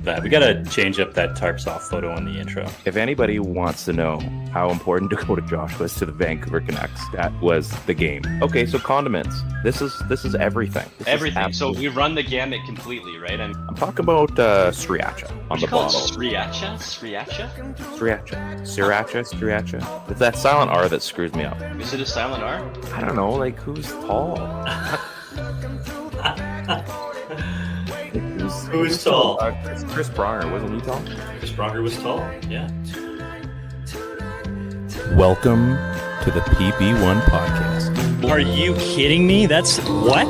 that. We gotta change up that tarps off photo in the intro. If anybody wants to know how important Dakota Josh was to the Vancouver Canucks, that was the game. Okay, so condiments. This is everything. Everything. So we run the gamut completely, right? I'm talking about sriracha on the bottle. Sriracha? Sriracha? Sriracha. Sriracha. Sriracha. It's that silent R that screws me up. Is it a silent R? I don't know. Like, who's tall? Who's tall? Chris Pronger. Wasn't he tall? Chris Pronger was tall. Yeah. Welcome to the PP1 podcast. Are you kidding me? That's what?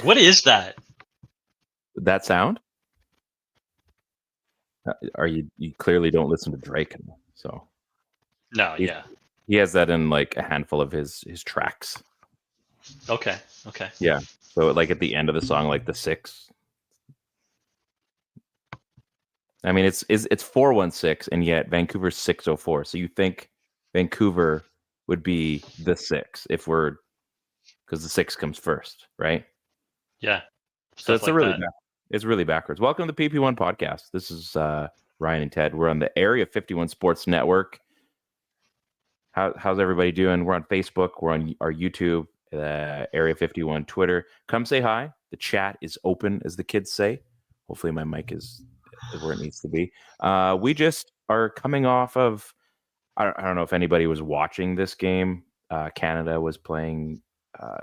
What is that? That sound? You clearly don't listen to Drake, so. No, yeah. He has that in like a handful of his tracks. Okay. Yeah. So like at the end of the song, like the 6. I mean, it's 416, and yet Vancouver's 604. So you think Vancouver would be the 6 because the 6 comes first, right? Yeah. So it's it's really backwards. Welcome to the PP1 podcast. This is Ryan and Ted. We're on the Area 51 Sports Network. How's everybody doing? We're on Facebook. We're on our YouTube, Area 51 Twitter. Come say hi. The chat is open, as the kids say. Hopefully my mic is where it needs to be. We just are coming off of, I don't know if anybody was watching this game. Canada was playing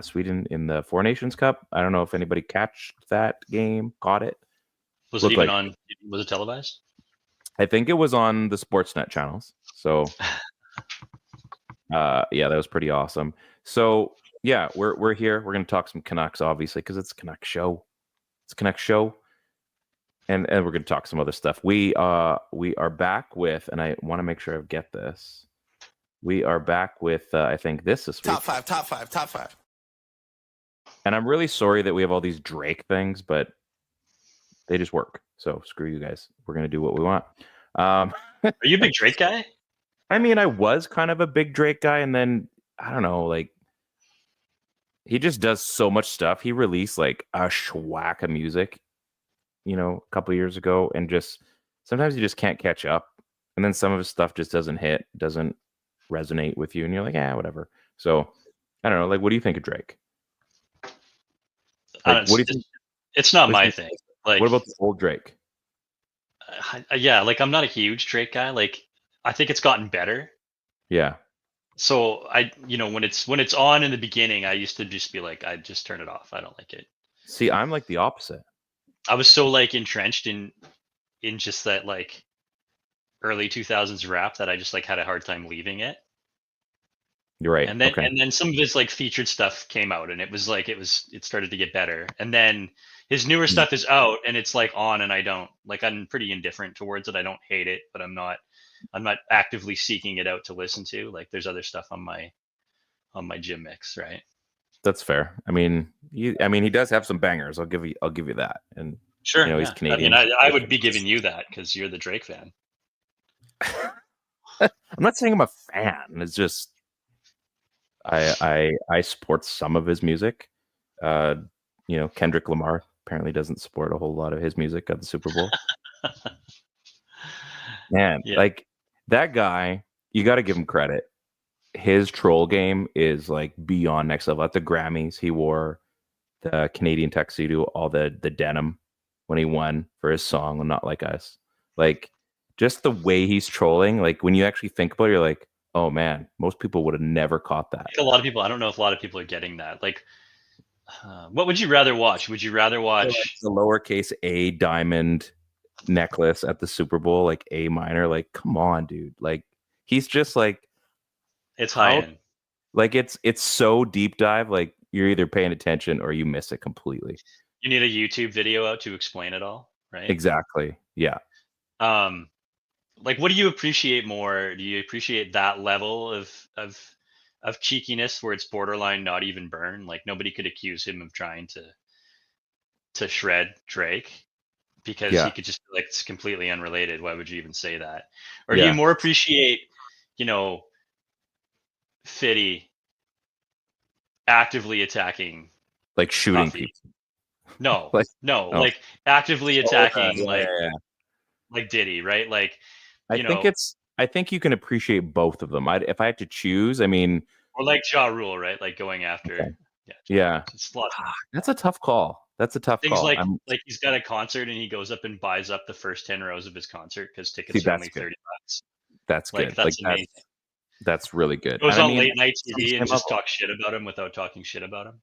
Sweden in the Four Nations Cup. I don't know if anybody catched that game, caught it. Was it even on? Was it televised? I think it was on the Sportsnet channels. So... yeah, that was pretty awesome. So yeah, we're here. We're gonna talk some Canucks, obviously, because it's a Canucks show. It's a Canucks show, and we're gonna talk some other stuff. We are back with, and I want to make sure I get this. We are back with I think this week. Top five. And I'm really sorry that we have all these Drake things, but they just work. So screw you guys. We're gonna do what we want. Are you a big Drake guy? I mean, I was kind of a big Drake guy, and then, I don't know, like, he just does so much stuff. He released, like, a schwack of music, a couple of years ago, and just, sometimes you just can't catch up, and then some of his stuff just doesn't resonate with you, and you're like, whatever. So, I don't know, like, what do you think of Drake? Like, what do you think? It's not my thing. Like, what about the old Drake? Yeah, like, I'm not a huge Drake guy, like, I think it's gotten better. Yeah. So when it's on in the beginning, I used to just be like, I just turn it off. I don't like it. See, I'm like the opposite. I was so like entrenched in just that like early 2000s rap that I just like had a hard time leaving it. You're right. And then some of his like featured stuff came out, and it started to get better. And then his newer stuff is out, and it's like on, and I'm pretty indifferent towards it. I don't hate it, but I'm not actively seeking it out to listen to. Like there's other stuff on my gym mix, right? That's fair. I mean, he does have some bangers. I'll give you that. And sure, he's Canadian. I mean, I would be giving you that because you're the Drake fan. I'm not saying I'm a fan. It's just I support some of his music. Kendrick Lamar apparently doesn't support a whole lot of his music at the Super Bowl. Man, like that guy, you got to give him credit. His troll game is like beyond next level. At the Grammys, he wore the Canadian tuxedo, all the denim when he won for his song "Not Like Us." Like just the way he's trolling. Like when you actually think about it, you're like, oh man, most people would have never caught that. A lot of people. I don't know if a lot of people are getting that. Like, what would you rather watch? Would you rather watch the lowercase a diamond necklace at the Super Bowl, like A minor? Like, come on, dude. Like, he's just like, it's high end. Like, it's so deep dive. Like, you're either paying attention or you miss it completely. You need a YouTube video out to explain it all, right? Exactly. Yeah. Like, what do you appreciate more? Do you appreciate that level of cheekiness where it's borderline not even burn? Like nobody could accuse him of trying to shred Drake because he could just be like, it's completely unrelated. Why would you even say that? Or do you more appreciate, Petey actively attacking like shooting Puffy. people. No, Like, no, oh. like actively attacking Yeah. like Diddy, right? Like, I think you can appreciate both of them. If I had to choose, I mean, or like Ja Rule, right? Like going after, okay. ja Yeah, it's a lot. that's a tough call. That's a tough Things call. like he's got a concert and he goes up and buys up the first 10 rows of his concert because See, tickets are that's only good. $30. That's Like good. Like that's amazing. that's really good. Goes And I on mean, late night on the TV and same just level. talk shit about him without talking shit about him.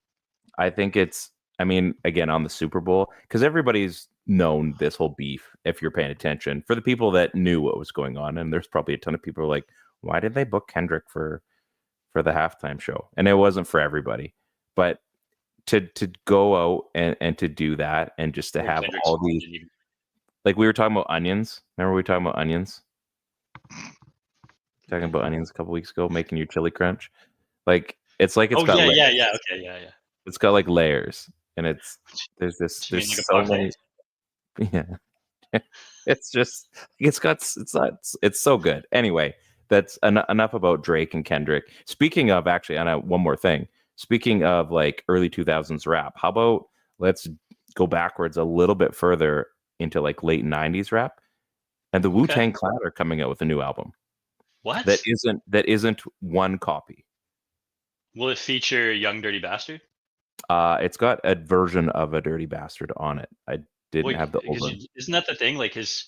I think I mean, again, on the Super Bowl, because everybody's known this whole beef, if you're paying attention, for the people that knew what was going on. And there's probably a ton of people who are like, why did they book Kendrick for the halftime show? And it wasn't for everybody. But to go out and to do that and just to have Kendrick's all these, like we were talking about onions. Remember we were talking about onions? Talking about onions a couple weeks ago, making your chili crunch. Like it's got yeah, layers. okay, yeah. It's got like layers, and there's You mean like a so buffet? many. Yeah, it's so good. Anyway, that's enough about Drake and Kendrick. Speaking of, actually, and one more thing. Speaking of like early 2000s rap, how about let's go backwards a little bit further into like late 90s rap, and the Wu-Tang Clan are coming out with a new album. What? That isn't one copy. Will it feature Young Dirty Bastard? It's got a version of a Dirty Bastard on it. I didn't have the over. Isn't that the thing? Like his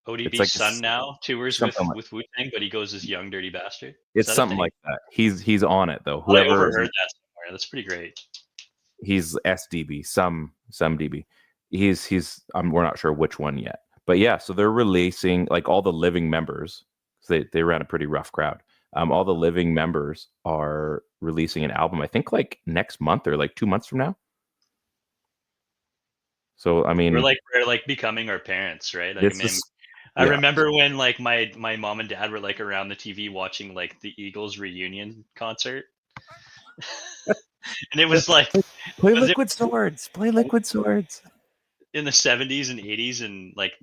ODB's like son now tours with Wu-Tang, but he goes as Young Dirty Bastard. It's something like that. He's on it though. I overheard that somewhere. That's pretty great. He's SDB, some DB. We're not sure which one yet. But yeah, so they're releasing like all the living members. So they ran a pretty rough crowd. All the living members are releasing an album, I think like next month or like 2 months from now. So I mean, we're like becoming our parents, right? Like, I remember when like my mom and dad were like around the TV watching like the Eagles reunion concert. And it was like play Liquid Swords in the 70s and 80s, and like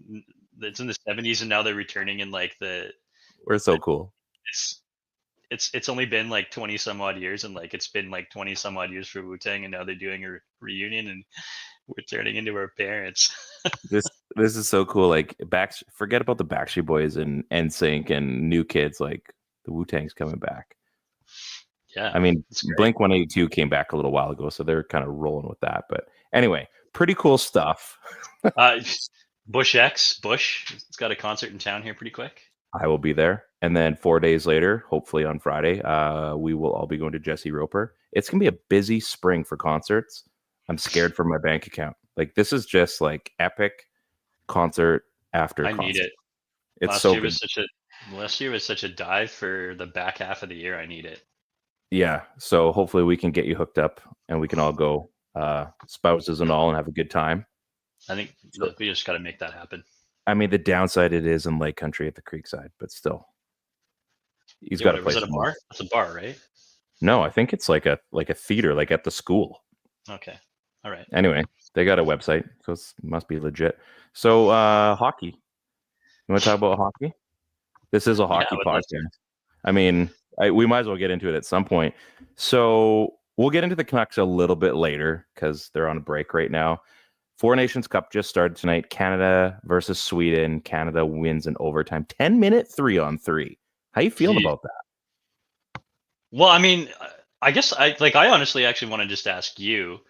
it's in the 70s, and now they're returning in like we're so cool. It's only been like 20 some odd years, and like it's been like 20 some odd years for Wu-Tang, and now they're doing a reunion, and we're turning into our parents. This is so cool. Like forget about the Backstreet Boys and NSYNC and New Kids. Like the Wu-Tang's coming back. Yeah, I mean, Blink 182 came back a little while ago, so they're kind of rolling with that. But anyway, pretty cool stuff. Bush, it's got a concert in town here pretty quick. I will be there. And then 4 days later, hopefully on Friday, we will all be going to Jesse Roper. It's going to be a busy spring for concerts. I'm scared for my bank account. Like, this is just like epic concert after concert. I need it. It's last year was such a dive for the back half of the year. I need it. Yeah. So hopefully we can get you hooked up and we can all go, spouses and all, and have a good time. I think we just got to make that happen. I mean, the downside it is in Lake Country at the Creekside, but still, he's got a place. Is it a bar? It's a bar, right? No, I think it's like a theater, like at the school. Okay, all right. Anyway, they got a website, so it must be legit. So, hockey. You want to talk about hockey? This is a hockey podcast. I mean, we might as well get into it at some point. So we'll get into the Canucks a little bit later because they're on a break right now. Four Nations Cup just started tonight. Canada versus Sweden. Canada wins in overtime. 10-minute 3-on-3. How you feeling about that? Well, I mean, I guess I honestly actually want to just ask you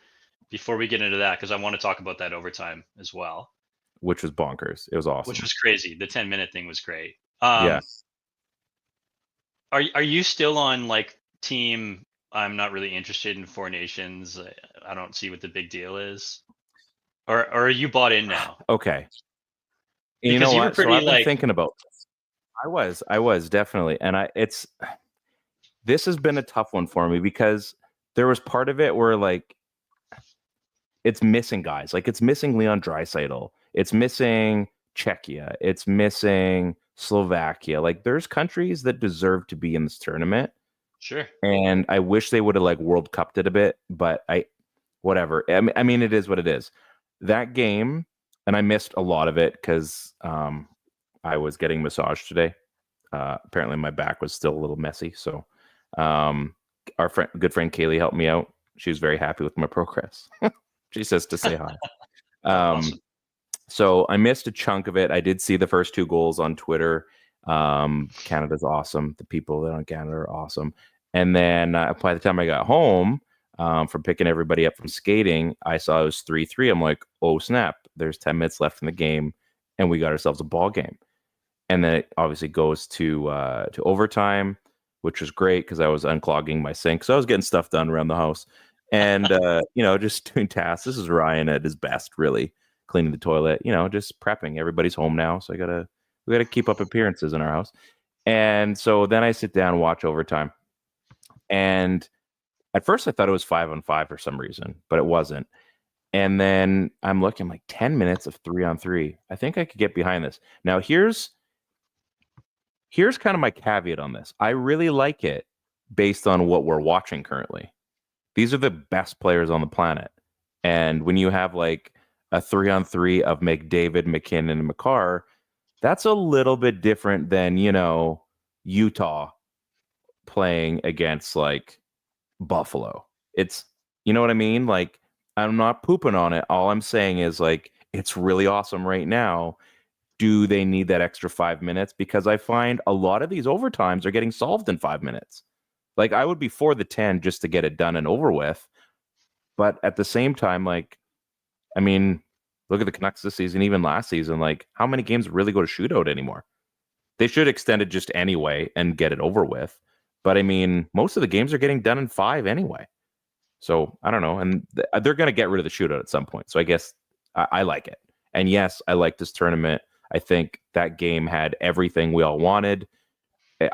before we get into that, because I want to talk about that overtime as well. Which was bonkers. It was awesome. Which was crazy. The 10-minute thing was great. Yeah. Are you still on like team? I'm not really interested in Four Nations. I don't see what the big deal is. Or are you bought in now? Okay. Because you know what? So I've been thinking about this. I was definitely, and this has been a tough one for me because there was part of it where like it's missing guys, like it's missing Leon Draisaitl, it's missing Czechia, it's missing Slovakia. Like there's countries that deserve to be in this tournament. Sure. And I wish they would have like World Cupped it a bit, but whatever. I mean, it is what it is. That game, and I missed a lot of it because I was getting massaged today. Apparently my back was still a little messy, so got our good friend Kaylee helped me out. She was very happy with my progress. She says to say hi. Awesome. So I missed a chunk of it. I did see the first 2 goals on Twitter. Canada's awesome. The people that on Canada are awesome. And then by the time I got home from picking everybody up from skating, I saw it was 3-3. I'm like, oh snap! There's 10 minutes left in the game, and we got ourselves a ball game. And then it obviously goes to overtime, which was great because I was unclogging my sink, so I was getting stuff done around the house, and just doing tasks. This is Ryan at his best, really cleaning the toilet, just prepping. Everybody's home now, so we gotta keep up appearances in our house. And so then I sit down and watch overtime, and at first I thought it was 5-on-5 for some reason, but it wasn't. And then I'm looking like 10 minutes of 3-on-3. I think I could get behind this. Now here's kind of my caveat on this. I really like it based on what we're watching currently. These are the best players on the planet. And when you have like a 3-on-3 of McDavid, McKinnon, and McCarr, that's a little bit different than, Utah playing against like Buffalo. It's, you know what I mean? Like, I'm not pooping on it. All I'm saying is like, it's really awesome right now. Do they need that extra 5 minutes? Because I find a lot of these overtimes are getting solved in 5 minutes. Like, I would be for the 10 just to get it done and over with. But at the same time, like, I mean, look at the Canucks this season, even last season. Like, how many games really go to shootout anymore? They should extend it just anyway and get it over with. But I mean, most of the games are getting done in 5 anyway. So I don't know. And they're going to get rid of the shootout at some point. So I guess I like it. And yes, I like this tournament. I think that game had everything we all wanted.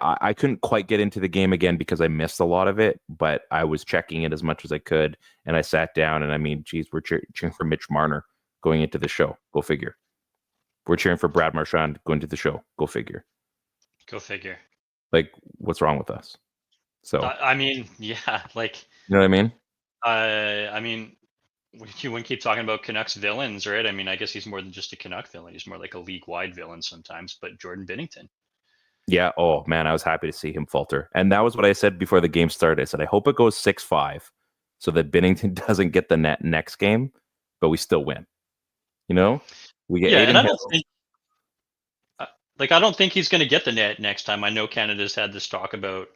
I couldn't quite get into the game again because I missed a lot of it, but I was checking it as much as I could. And I sat down and I mean, geez, we're cheering for Mitch Marner going into the show. Go figure. We're cheering for Brad Marchand going to the show. Go figure. Go figure. Like, what's wrong with us? So, I mean, yeah, like, you know what I mean? I mean, you wouldn't keep talking about Canucks villains, right? I mean, I guess he's more than just a Canuck villain. He's more like a league-wide villain sometimes, but Jordan Binnington. Yeah. Oh, man, I was happy to see him falter. And that was what I said before the game started. I said, I hope it goes 6-5 so that Binnington doesn't get the net next game, but we still win. We get and I don't think he's going to get the net next time. I know Canada's had this talk about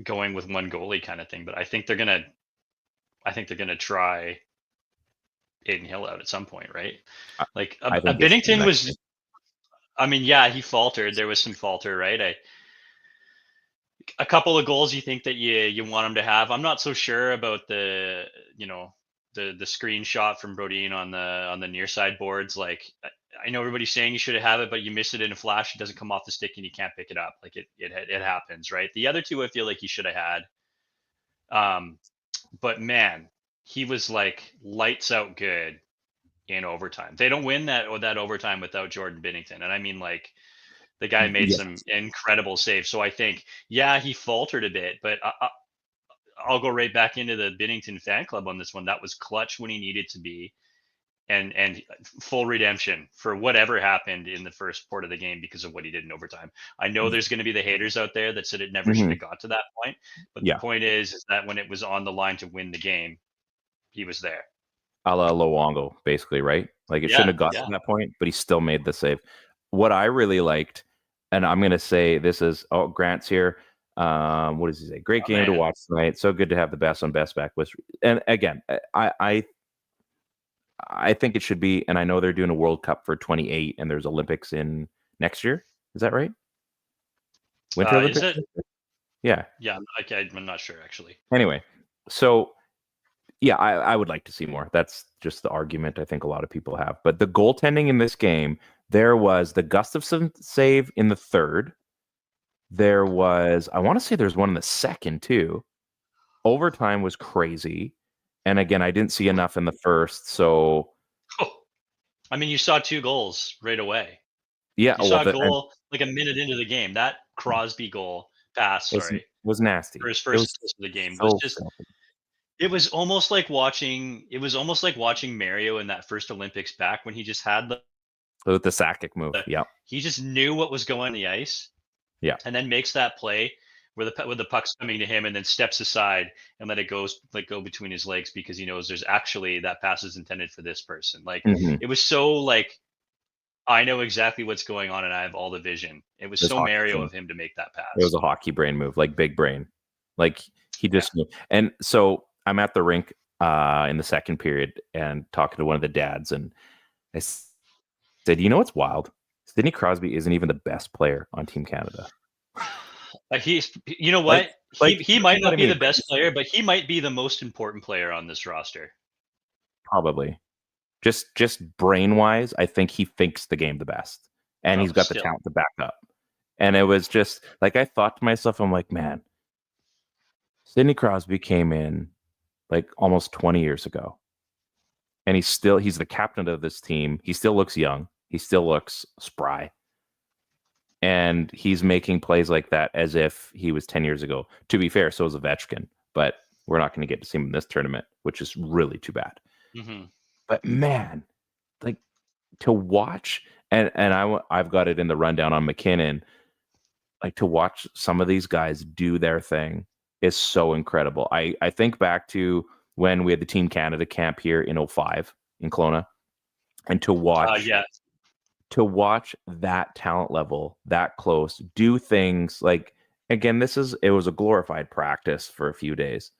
going with one goalie kind of thing, but I think they're going to try Aiden Hill out at some point, right? Like Binnington was, I mean, yeah, he faltered. There was some falter, right? A couple of goals you think that you want him to have. I'm not so sure about the screenshot from Brodin on the near side boards. Like, I know everybody's saying you should have it, but you miss it in a flash. It doesn't come off the stick and you can't pick it up. Like it happens, right? The other two, I feel like he should have had. But man, he was like lights out good in overtime. They don't win that overtime without Jordan Binnington. And I mean, like, the guy made some incredible saves. So I think, yeah, he faltered a bit, but I'll go right back into the Binnington fan club on this one. That was clutch when he needed to be, and full redemption for whatever happened in the first part of the game because of what he did in overtime. I know there's going to be the haters out there that said it never should have got to that point, but the point is that when it was on the line to win the game, he was there. A la Luongo, basically, right? Like, it shouldn't have got to that point, but he still made the save. What I really liked, and I'm going to say this is, Grant's here. What does he say? Great game to watch tonight. So good to have the best on best back with. And again, I think it should be, and I know they're doing a World Cup for 28 and there's Olympics in next year. Is that right? Winter Olympics? Is it? Yeah. Yeah, I'm not sure, actually. Anyway, so yeah, I would like to see more. That's just the argument I think a lot of people have. But the goaltending in this game, there was the Gustafsson save in the third. There was, I want to say there's one in the second too. Overtime was crazy. And again, I didn't see enough in the first. So, I mean, you saw 2 goals right away. Yeah. You saw a goal like a minute into the game. That Crosby goal pass, was nasty. For his first assist of the game. Was just, it was almost like watching Mario in that first Olympics back when he just had the Sakic move. Yeah. He just knew what was going on the ice. Yeah. And then makes that play where the puck's coming to him and then steps aside and let it go between his legs because he knows there's actually that pass is intended for this person. Like Mhm. it was so like I know exactly what's going on and I have all the vision. It was This so hockey Mario brain. of him to make that It was pass. a hockey brain move, like big brain. Like he Yeah. just knew. And so I'm at the rink in the second period and talking to one of the dads, and I said, "You know what's wild? Sidney Crosby isn't even the best player on Team Canada. He's you know Like, what? He you might know what I not be mean? the best player, but he might be the most important player on this roster. Probably just brain wise, I think he thinks the game the best, and Oh, he's got the still. talent to back up. And it was just like I thought to myself, I'm like, man, Sidney Crosby came in like almost 20 years ago, and he's the captain of this team. He still looks young. He still looks spry. And he's making plays like that as if he was 10 years ago. To be fair, so is Ovechkin, but we're not going to get to see him in this tournament, which is really too bad. Mhm. But man, like to watch, and I've got it in the rundown on Mackinnon, like to watch some of these guys do their thing is so incredible. I think back to when we had the Team Canada camp here in 05 in Kelowna, and Yeah. to watch that talent level that close do things like, again, it was a glorified practice for a few days,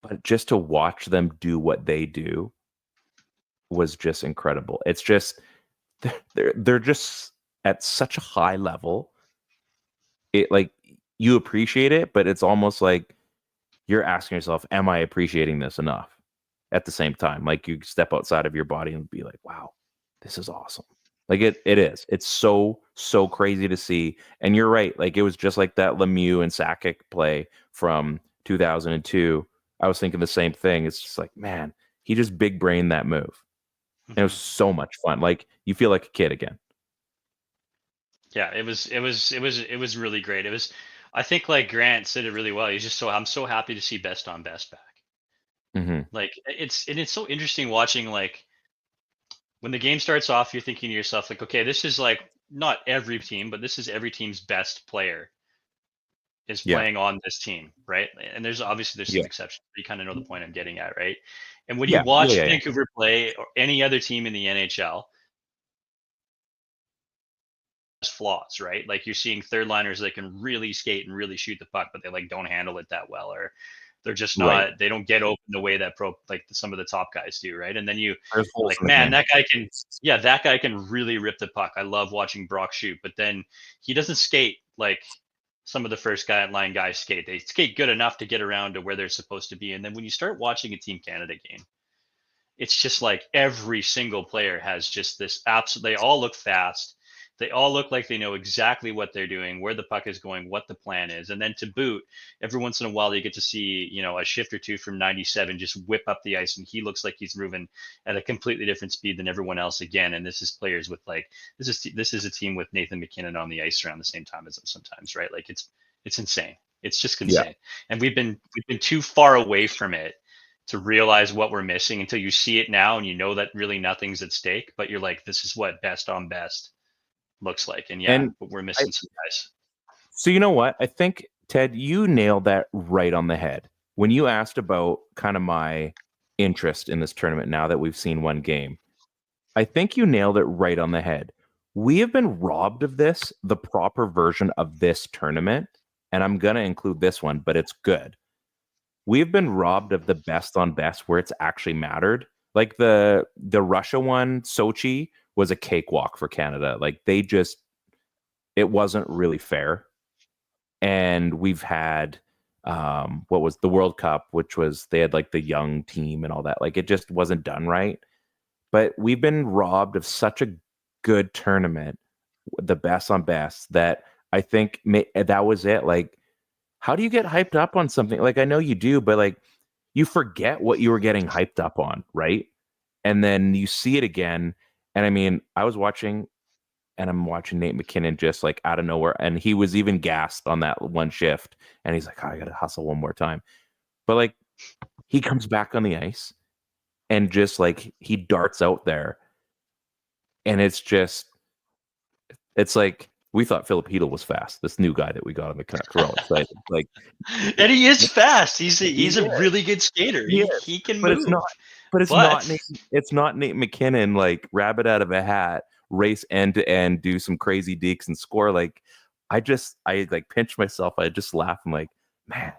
but just to watch them do what they do was just incredible. It's just they're just at such a high level. It like you appreciate it, but it's almost like you're asking yourself, am I appreciating this enough? At the same time, like you step outside of your body and be like, wow, this is awesome. Like it is. It's so crazy to see. And you're right. Like it was just like that Lemieux and Sakic play from 2002. I was thinking the same thing. It's just like, man, he just big brained that move. And it was Mhm. so much fun. Like you feel like a kid again. Yeah, it was really great. It was I think like Grant said it really well. I'm so happy to see best on best back. Hmm. Like it's so interesting watching like when the game starts off, you're thinking to yourself like, okay, this is like not every team, but this is every team's best player is Yeah. playing on this team, right? And there's some Yeah. exceptions. But you kind of know the point I'm getting at, right? And when you Yeah. Yeah. watch Yeah. Yeah. Vancouver play or any other team in the NHL, flaws, right? Like you're seeing third liners that can really skate and really shoot the puck, but they like don't handle it that well, or they're just Right. not. They don't get open the way that like some of the top guys do, right? And then you're There's holes like, in the man, game. that guy can, yeah, that guy can really rip the puck. I love watching Brock shoot, but then he doesn't skate like some of the first line guys skate. They skate good enough to get around to where they're supposed to be, and then when you start watching a Team Canada game, it's just like every single player has just this absolute. They all look fast. They all look like they know exactly what they're doing, where the puck is going, what the plan is. And then to boot, every once in a while you get to see, a shift or two from 97 just whip up the ice and he looks like he's moving at a completely different speed than everyone else again. And this is players with like this is a team with Nathan MacKinnon on the ice around the same time as them sometimes, right? Like it's insane. It's just Yeah. insane. And we've been too far away from it to realize what we're missing until you see it now and you know that really nothing's at stake, but you're like, this is what best on best looks like. And yeah, And but we're I, missing some guys. so you know what? I think Ted, you nailed that right on the head when you asked about kind of my interest in this tournament. Now that we've seen one game, I think you nailed it right on the head. We have been robbed of the proper version of this tournament, and I'm gonna include this one, but it's good. We've been robbed of the best on best where it's actually mattered. Like the Russia one, Sochi was a cakewalk for Canada. Like it wasn't really fair. And we've had what was the World Cup, which was they had like the young team and all that. Like it just wasn't done right. But we've been robbed of such a good tournament, the best on best, that I think that was it. Like, how do you get hyped up on something? Like, I know you do, but like, you forget what you were getting hyped up on, right? And then you see it again. And I mean, I'm watching Nate MacKinnon just like out of nowhere. And he was even gassed on that one shift. And he's like, oh, I got to hustle one more time. But like, he comes back on the ice and just like he darts out there. And it's like We thought Philip Hedl was fast. This new guy that we got on the Canucks. We're all excited. Like, And he is fast. He's a is. really good skater. He He can but move. it's not. But it's not Nate McKinnon, like rabbit out of a hat, race end to end, do some crazy dekes and score. Like, I like pinch myself. I just laugh. I'm like, man,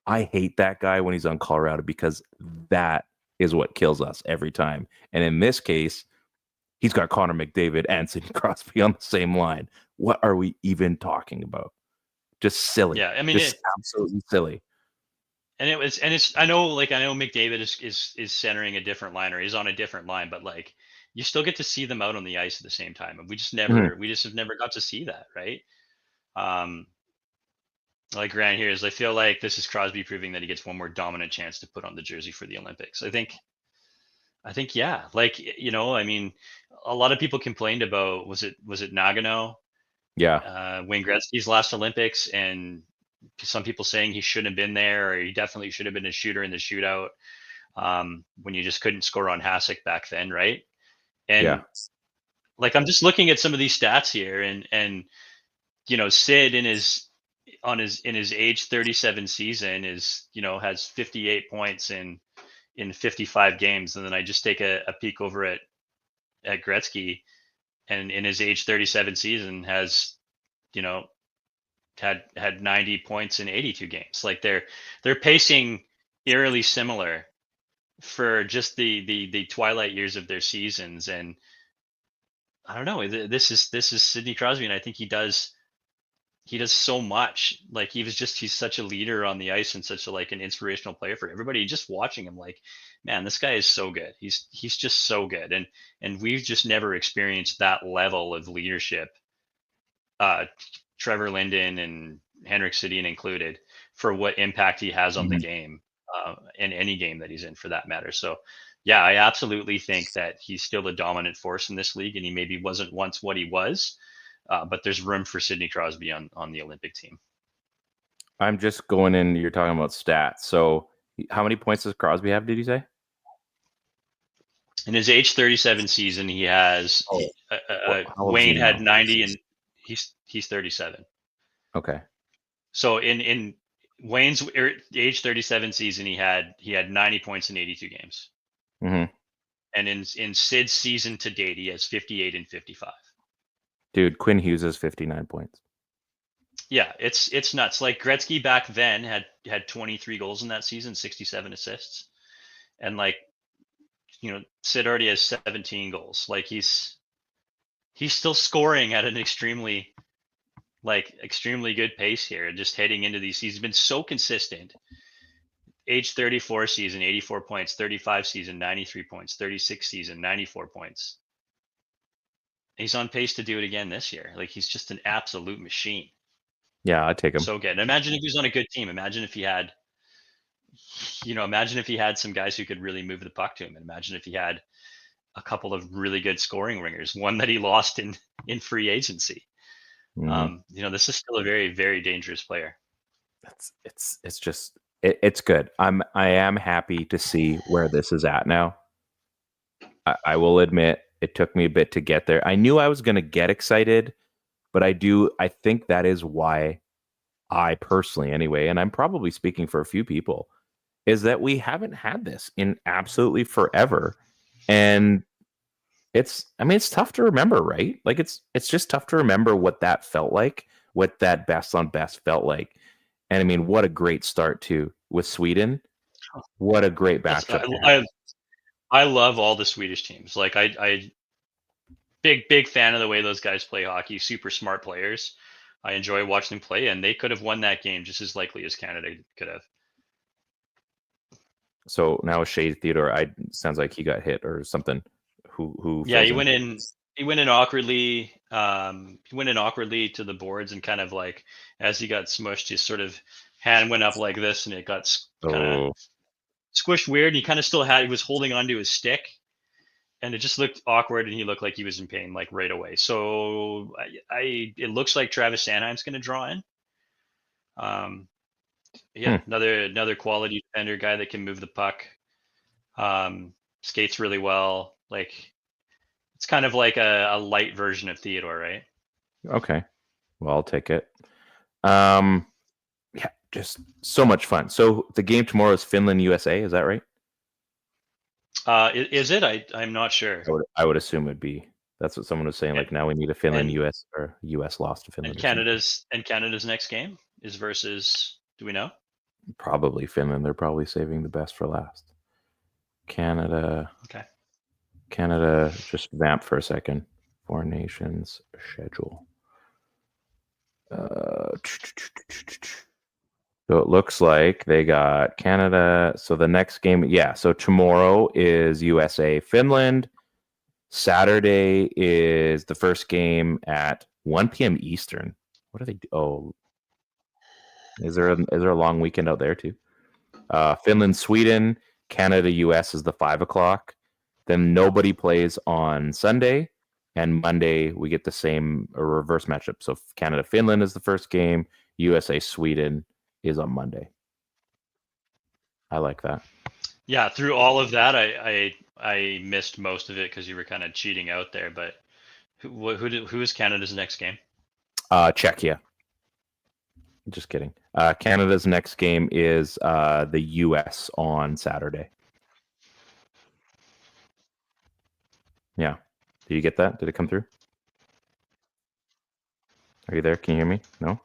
I hate that guy when he's on Colorado because that is what kills us every time. And in this case, he's got Connor McDavid and Sidney Crosby on the same line. What are we even talking about? Just silly. Yeah, I mean, just absolutely silly. And it's I know McDavid is centering a different line, or is on a different line, but like you still get to see them out on the ice at the same time, and we just have never got to see that, right? Like Grant here is, I feel like this is Crosby proving that he gets one more dominant chance to put on the jersey for the Olympics. I think yeah, like, I mean, a lot of people complained about was it Nagano, Wayne Gretzky's last Olympics, and some people saying he shouldn't have been there, or he definitely should have been a shooter in the shootout, when you just couldn't score on Hasek back then, right? And like, I'm just looking at some of these stats here, and Sid in his age 37 season is has 58 points in 55 games, and then I just take a peek over at Gretzky, and in his age 37 season has had 90 points in 82 games. Like, they're pacing eerily similar for just the twilight years of their seasons. And I don't know, this is Sidney Crosby, and I think he does so much. Like, he's such a leader on the ice, and such an inspirational player for everybody. Just watching him, like, man, this guy is so good. He's just so good, and we've just never experienced that level of leadership, Trevor Linden and Henrik Sedin included, for what impact he has on the game, in any game that he's in, for that matter. So yeah, I absolutely think that he's still a dominant force in this league, and he maybe wasn't once what he was, but there's room for Sidney Crosby on the Olympic team. I'm just going in. You're talking about stats. So how many points does Crosby have, did you say? In his age 37 season, he has Wayne had 90, and he's 37. Okay. So in Wayne's age 37 season, he had 90 points in 82 games. Mm-hmm. And in Sid's season to date, he has 58 and 55. Dude, Quinn Hughes has 59 points. Yeah, it's nuts. Like, Gretzky back then had 23 goals in that season, 67 assists. And like, Sid already has 17 goals. Like, he's still scoring at an extremely good pace here, just heading into these. He's been so consistent. Age 34 season, 84 points, 35 season, 93 points, 36 season, 94 points. He's on pace to do it again this year. Like, he's just an absolute machine. Yeah, I'd take him. So good. Imagine if he was on a good team. Imagine if he had, some guys who could really move the puck to him. And imagine if he had a couple of really good scoring wingers, one that he lost in free agency. Mm-hmm. This is still a very, very dangerous player. It's good. I am happy to see where this is at now. I will admit it took me a bit to get there. I knew I was going to get excited, but I think that is why I personally, anyway, and I'm probably speaking for a few people, is that we haven't had this in absolutely forever. And it's tough to remember, right? Like, it's just tough to remember what that felt like, what that best on best felt like. And I mean, what a great start too with Sweden. What a great matchup. I love all the Swedish teams. Like, I big fan of the way those guys play hockey. Super smart players. I enjoy watching them play, and they could have won that game just as likely as Canada could have. So now Shea Theodore, sounds like he got hit or something. Who? Yeah, he went in awkwardly. He went in awkwardly to the boards, and kind of like, as he got smushed, his sort of hand went up like this, and it got kind of squished weird. He kind of he was holding onto his stick, and it just looked awkward, and he looked like he was in pain, like, right away. So it looks like Travis Sanheim's going to draw in. Another quality defender, guy that can move the puck, skates really well. Like, it's kind of like a light version of Theodore, right? Okay. Well, I'll take it. Yeah, just so much fun. So the game tomorrow is Finland USA. Is that right? Is it? I'm not sure. I would assume it'd be. That's what someone was saying. Like now we need a Finland and- US or US lost to Finland. And Canada's next game is versus. Do we know? Probably Finland. They're probably saving the best for last. Canada. Okay. Canada. Just vamp for a second. Four nations schedule. So it looks like they got Canada. So the next game, yeah. So tomorrow is USA Finland. Saturday is the first game at 1 p.m. Eastern. What do they do? Oh, is there a long weekend out there too? Finland, Sweden, Canada, US is the 5 o'clock. Then nobody plays on Sunday, and Monday we get the same reverse matchup. So Canada, Finland is the first game. USA, Sweden is on Monday. I like that. Yeah, through all of that, I missed most of it because you were kind of cheating out there. But who is Canada's next game? Czechia. Just kidding. Canada's next game is the US on Saturday. Yeah. Did you get that? Did it come through? Are you there? Can you hear me? No?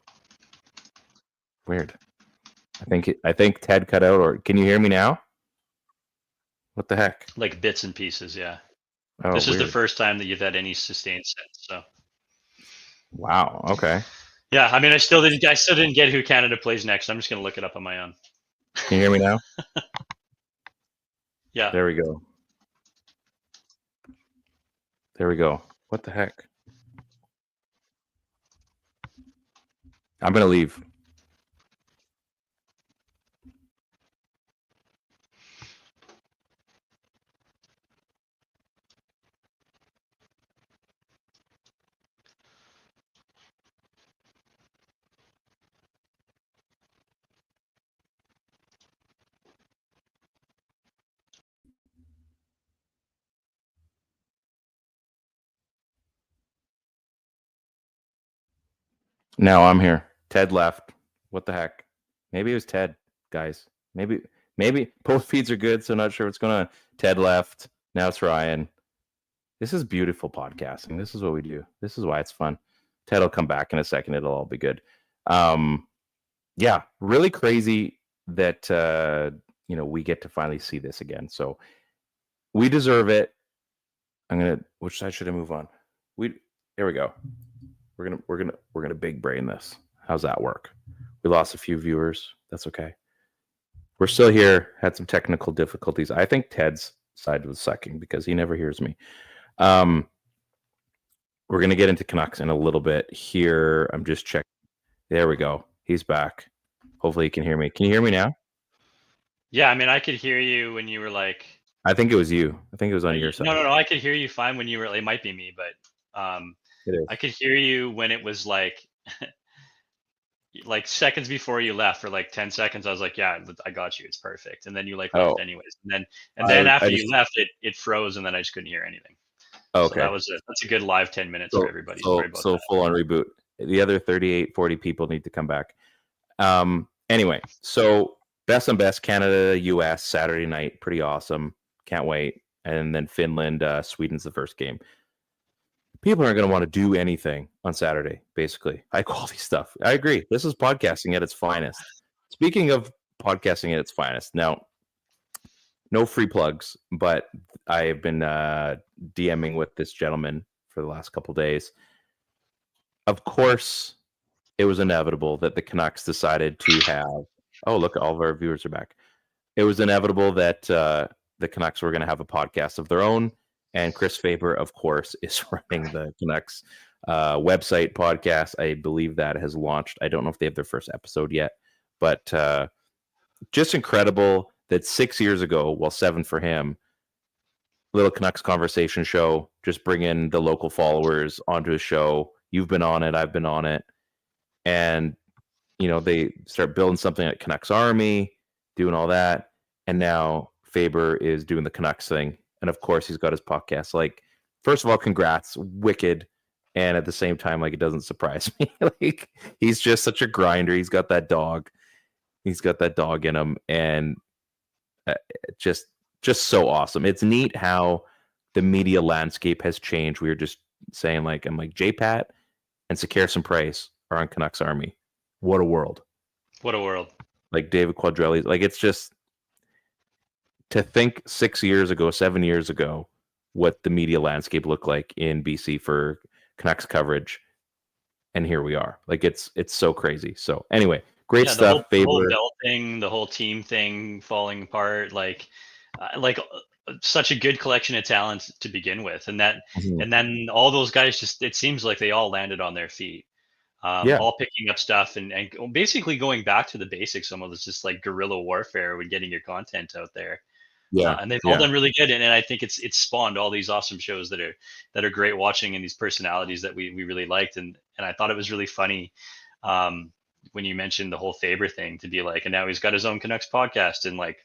Weird. I think Ted cut out, or can you hear me now? What the heck? Like bits and pieces, yeah. Oh, this is weird. the first time that you've had any sustained sense. So. Wow. Okay. Yeah, I mean, I still didn't get who Canada plays next. I'm just gonna look it up on my own. Can you hear me now? Yeah. There we go. There we go. What the heck? I'm gonna leave. Now I'm here. Ted left. What the heck? Maybe it was Ted, guys. Maybe both feeds are good, so not sure what's going on. Ted left. Now it's Ryan. This is beautiful podcasting. This is what we do. This is why it's fun. Ted will come back in a second. It'll all be good. Yeah, really crazy that we get to finally see this again. So we deserve it. Which side should I move on? Here we go. We're gonna big brain this. How's that work? We lost a few viewers. That's okay. We're still here. Had some technical difficulties. I think Ted's side was sucking because he never hears me. We're gonna get into Canucks in a little bit. Here, I'm just checking. There we go. He's back. Hopefully he can hear me. Can you hear me now? Yeah, I mean, I could hear you when you were like. I think it was you. I think it was on your side. No. I could hear you fine when you were. It might be me, but I could hear you when it was like seconds before you left, for like 10 seconds. I was like, yeah, I got you. It's perfect. And then you left anyways. And then after you left, it froze, and then I just couldn't hear anything. Okay. So that's a good live 10 minutes for everybody. So full on reboot. The other 38, 40 people need to come back. Anyway, so best and best, Canada, US, Saturday night. Pretty awesome. Can't wait. And then Finland, Sweden's the first game. People aren't going to want to do anything on Saturday, basically. High quality stuff. I agree. This is podcasting at its finest. Speaking of podcasting at its finest, now, no free plugs, but I have been DMing with this gentleman for the last couple of days. Of course, it was inevitable that the Canucks decided to have... Oh, look, all of our viewers are back. It was inevitable that the Canucks were going to have a podcast of their own. And Chris Faber, of course, is running the Canucks website podcast. I believe that has launched. I don't know if they have their first episode yet, but just incredible that 6 years ago, well, 7 for him, little Canucks conversation show, just bring in the local followers onto a show. You've been on it. I've been on it. And, they start building something at Canucks Army, doing all that. And now Faber is doing the Canucks thing. And of course, he's got his podcast. Like, first of all, congrats. Wicked. and at the same time, like, it doesn't surprise me. Like, he's just such a grinder. He's got that dog. He's got that dog in him, and uh, just so awesome. It's neat how the media landscape has changed. We were just saying, like, I'm like, J-Pat and Sakir Price are on Canucks Army. What a world. What a world. Like David Quadrelli. Like, it's just to think 7 years ago, what the media landscape looked like in BC for Canucks coverage. And here we are. Like, it's so crazy. So anyway, great stuff. The whole Bell thing, the whole team thing falling apart, such a good collection of talent to begin with, and then all those guys just, it seems like they all landed on their feet, all picking up stuff and basically going back to the basics. Some of it's just like guerrilla warfare with getting your content out there. And they've all done really good, and I think it's spawned all these awesome shows that are great watching, and these personalities that we really liked, and I thought it was really funny when you mentioned the whole Faber thing, to be like, and now he's got his own Canucks podcast, and like,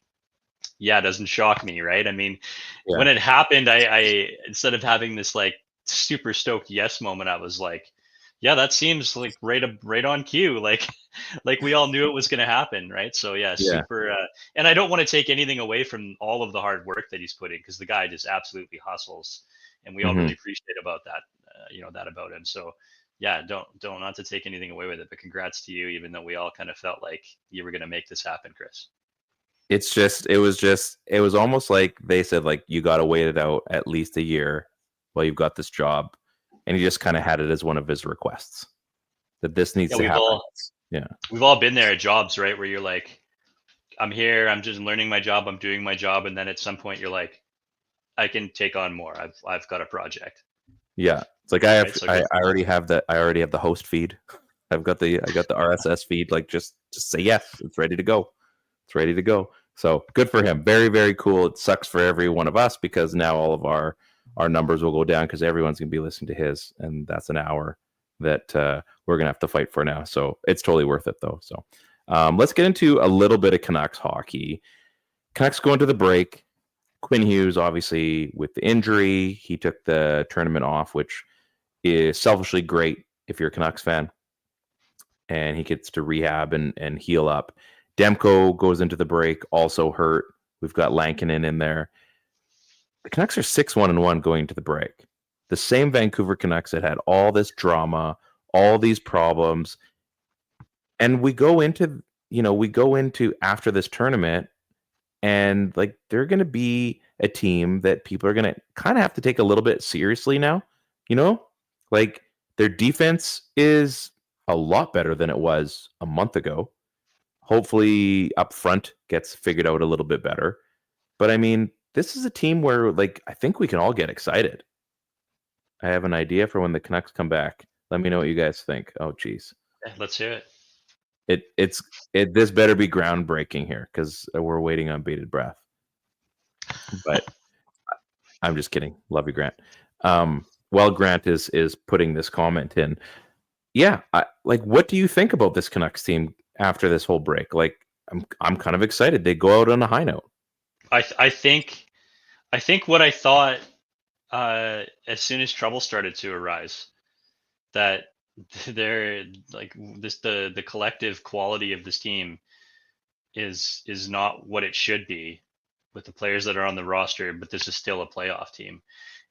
yeah, it doesn't shock me, right? I mean, when it happened, I instead of having this like super stoked yes moment, I was like, yeah, that seems like right on cue. Like we all knew it was going to happen, right? So super. And I don't want to take anything away from all of the hard work that he's put in, because the guy just absolutely hustles, and we all really appreciate about that, that about him. So don't not to take anything away with it, but congrats to you, even though we all kind of felt like you were going to make this happen, Chris. It was almost like they said, like, you got to wait it out at least a year while you've got this job. And he just kind of had it as one of his requests that this needs to happen. We've all been there at jobs, right? Where you're like, I'm here, I'm just learning my job, I'm doing my job. And then at some point you're like, I can take on more. I've got a project. Yeah. It's like, I already have the host feed. I've got the RSS feed. Like, just say yes. It's ready to go. It's ready to go. So good for him. Very, very cool. It sucks for every one of us, because now all of our numbers will go down, because everyone's going to be listening to his, and that's an hour that we're going to have to fight for now. So it's totally worth it, though. So let's get into a little bit of Canucks hockey. Canucks go into the break. Quinn Hughes, obviously, with the injury, he took the tournament off, which is selfishly great if you're a Canucks fan, and he gets to rehab and heal up. Demko goes into the break, also hurt. We've got Mackinnon in there. The Canucks are 6-1-1 going into the break. The same Vancouver Canucks that had all this drama, all these problems. And we go into after this tournament, and like, they're going to be a team that people are going to kind of have to take a little bit seriously now. Like, their defense is a lot better than it was a month ago. Hopefully up front gets figured out a little bit better. But I mean, this is a team where, like, I think we can all get excited. I have an idea for when the Canucks come back. Let me know what you guys think. Oh, geez. Let's hear it. This better be groundbreaking here, because we're waiting on bated breath. But I'm just kidding. Love you, Grant. While Grant is putting this comment in, what do you think about this Canucks team after this whole break? Like, I'm kind of excited. They go out on a high note. I think what I thought as soon as trouble started to arise, that they're like the collective quality of this team is not what it should be with the players that are on the roster, but this is still a playoff team.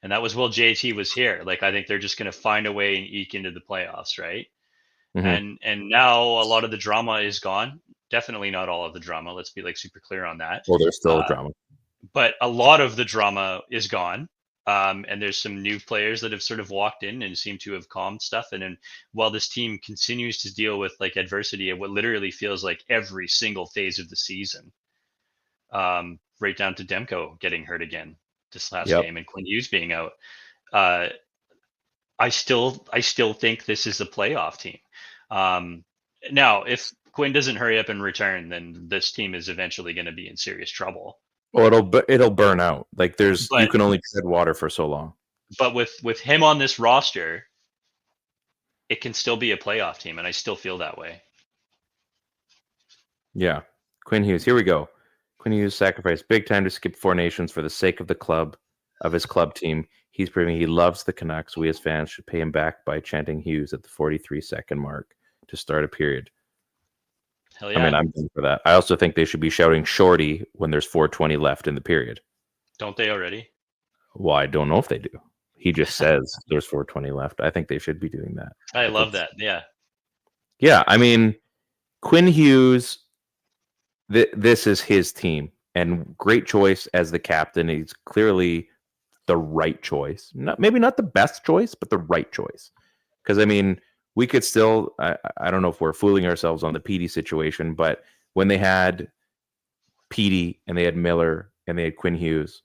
And that was while JT was here. Like, I think they're just going to find a way and eke into the playoffs, right? And now a lot of the drama is gone. Definitely not all of the drama. Let's be like super clear on that. Well, there's still drama. But a lot of the drama is gone. And there's some new players that have sort of walked in and seem to have calmed stuff. And then while this team continues to deal with like adversity at what literally feels like every single phase of the season, right down to Demko getting hurt again this last game and Quinn Hughes being out, I still think this is a playoff team. Now, if Quinn doesn't hurry up and return, then this team is eventually going to be in serious trouble. Well, it'll burn out. Like, you can only tread water for so long. But with him on this roster, it can still be a playoff team, and I still feel that way. Yeah. Quinn Hughes, here we go. Quinn Hughes sacrificed big time to skip 4 Nations for the sake of the club, of his club team. He's proving he loves the Canucks. We as fans should pay him back by chanting Hughes at the 43-second mark to start a period. Hell yeah. I mean, I'm in for that. I also think they should be shouting Shorty when there's 4:20 left in the period. Don't they already? Well, I don't know if they do. He just says there's 4:20 left. I think they should be doing that. I love that. Yeah. Yeah, I mean, Quinn Hughes, this is his team, and great choice as the captain. He's clearly the right choice. Maybe not the best choice, but the right choice. Because, I mean, we could still, I don't know if we're fooling ourselves on the Petey situation, but when they had Petey and they had Miller and they had Quinn Hughes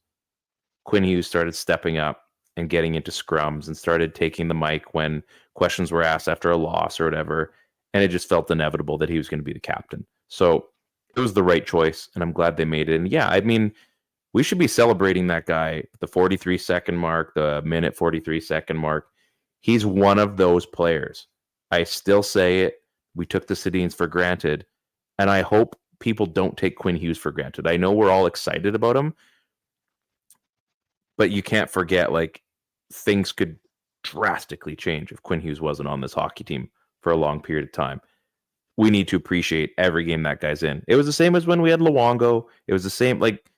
started stepping up and getting into scrums and started taking the mic when questions were asked after a loss or whatever. And it just felt inevitable that he was going to be the captain. So it was the right choice, and I'm glad they made it. And yeah, I mean, we should be celebrating that guy, the 43-second mark, the minute 43-second mark. He's one of those players. I still say it. We took the Sedins for granted, and I hope people don't take Quinn Hughes for granted. I know we're all excited about him, but you can't forget, like, things could drastically change if Quinn Hughes wasn't on this hockey team for a long period of time. We need to appreciate every game that guy's in. It was the same as when we had Luongo. It was the same, like,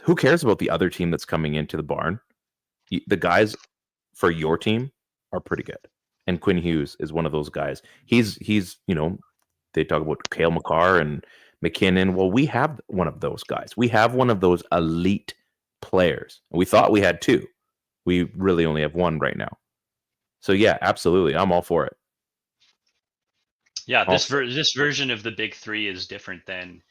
who cares about the other team that's coming into the barn? The guys for your team are pretty good. And Quinn Hughes is one of those guys. He's you know, they talk about Cale Makar and Mackinnon. Well, we have one of those guys. We have one of those elite players. We thought we had two. We really only have one right now. So yeah, absolutely. I'm all for it. Yeah, this version of the big three is different than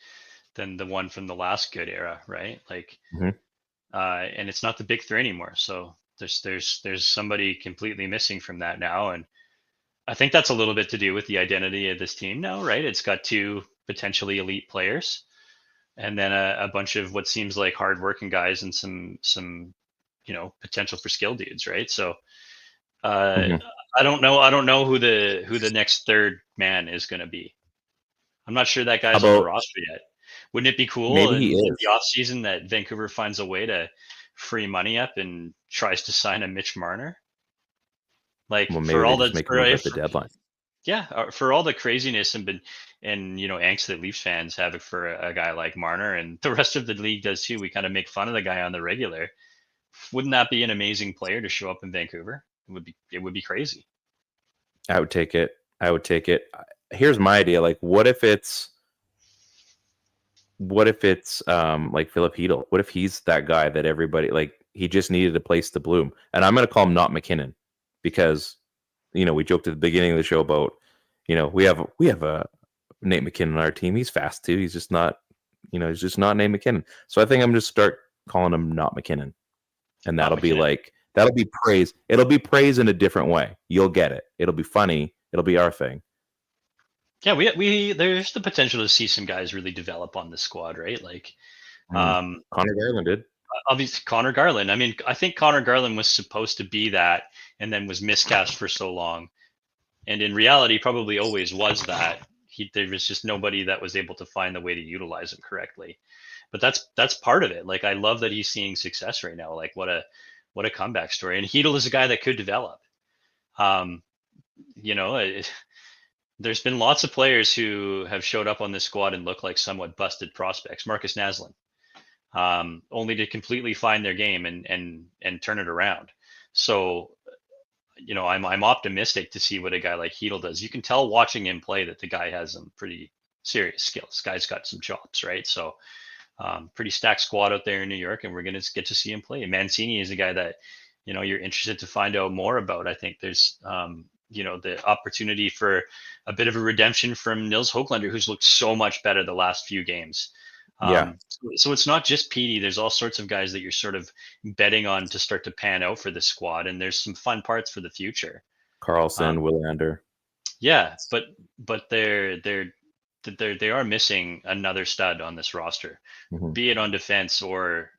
the one from the last good era, right? Like, and it's not the big three anymore. So there's somebody completely missing from that now, and I think that's a little bit to do with the identity of this team now, right? It's got two potentially elite players, and then a bunch of what seems like hardworking guys and some potential for skill dudes, right? So I don't know who the next third man is going to be. I'm not sure that guy's on the roster yet. Wouldn't it be cool in the offseason that Vancouver finds a way to free money up and tries to sign a Mitch Marner? Like, for all the deadline. Yeah, for all the craziness and angst that Leafs fans have for a guy like Marner, and the rest of the league does too. We kind of make fun of the guy on the regular. Wouldn't that be an amazing player to show up in Vancouver? It would be crazy. I would take it. Here's my idea. Like, what if it's like Philip Hedl? What if he's that guy that everybody, like, he just needed a place to bloom? And I'm going to call him not Mackinnon, because, we joked at the beginning of the show about, we have a Nate MacKinnon on our team. He's fast too. He's just not, he's just not Nate MacKinnon. So I think I'm just start calling him not MacKinnon, and that'll be praise. It'll be praise in a different way. You'll get it. It'll be funny. It'll be our thing. Yeah, we there's the potential to see some guys really develop on this squad, right? Like, Connor Garland did. Obviously, Connor Garland. I mean, I think Connor Garland was supposed to be that, and then was miscast for so long, and in reality, probably always was that. There was just nobody that was able to find the way to utilize him correctly. But that's part of it. Like, I love that he's seeing success right now. Like, what a comeback story. And Hedl is a guy that could develop. There's been lots of players who have showed up on this squad and look like somewhat busted prospects. Marcus Naslund, only to completely find their game and turn it around. So, I'm optimistic to see what a guy like Hedl does. You can tell watching him play that the guy has some pretty serious skills. This guy's got some chops, right? So, pretty stacked squad out there in New York, and we're going to get to see him play. Mancini is a guy that, you're interested to find out more about. I think there's, the opportunity for a bit of a redemption from Nils Höglander, who's looked so much better the last few games. So it's not just Petey. There's all sorts of guys that you're sort of betting on to start to pan out for the squad, and there's some fun parts for the future. Carlson, Willander. Yeah, but they are missing another stud on this roster, be it on defense or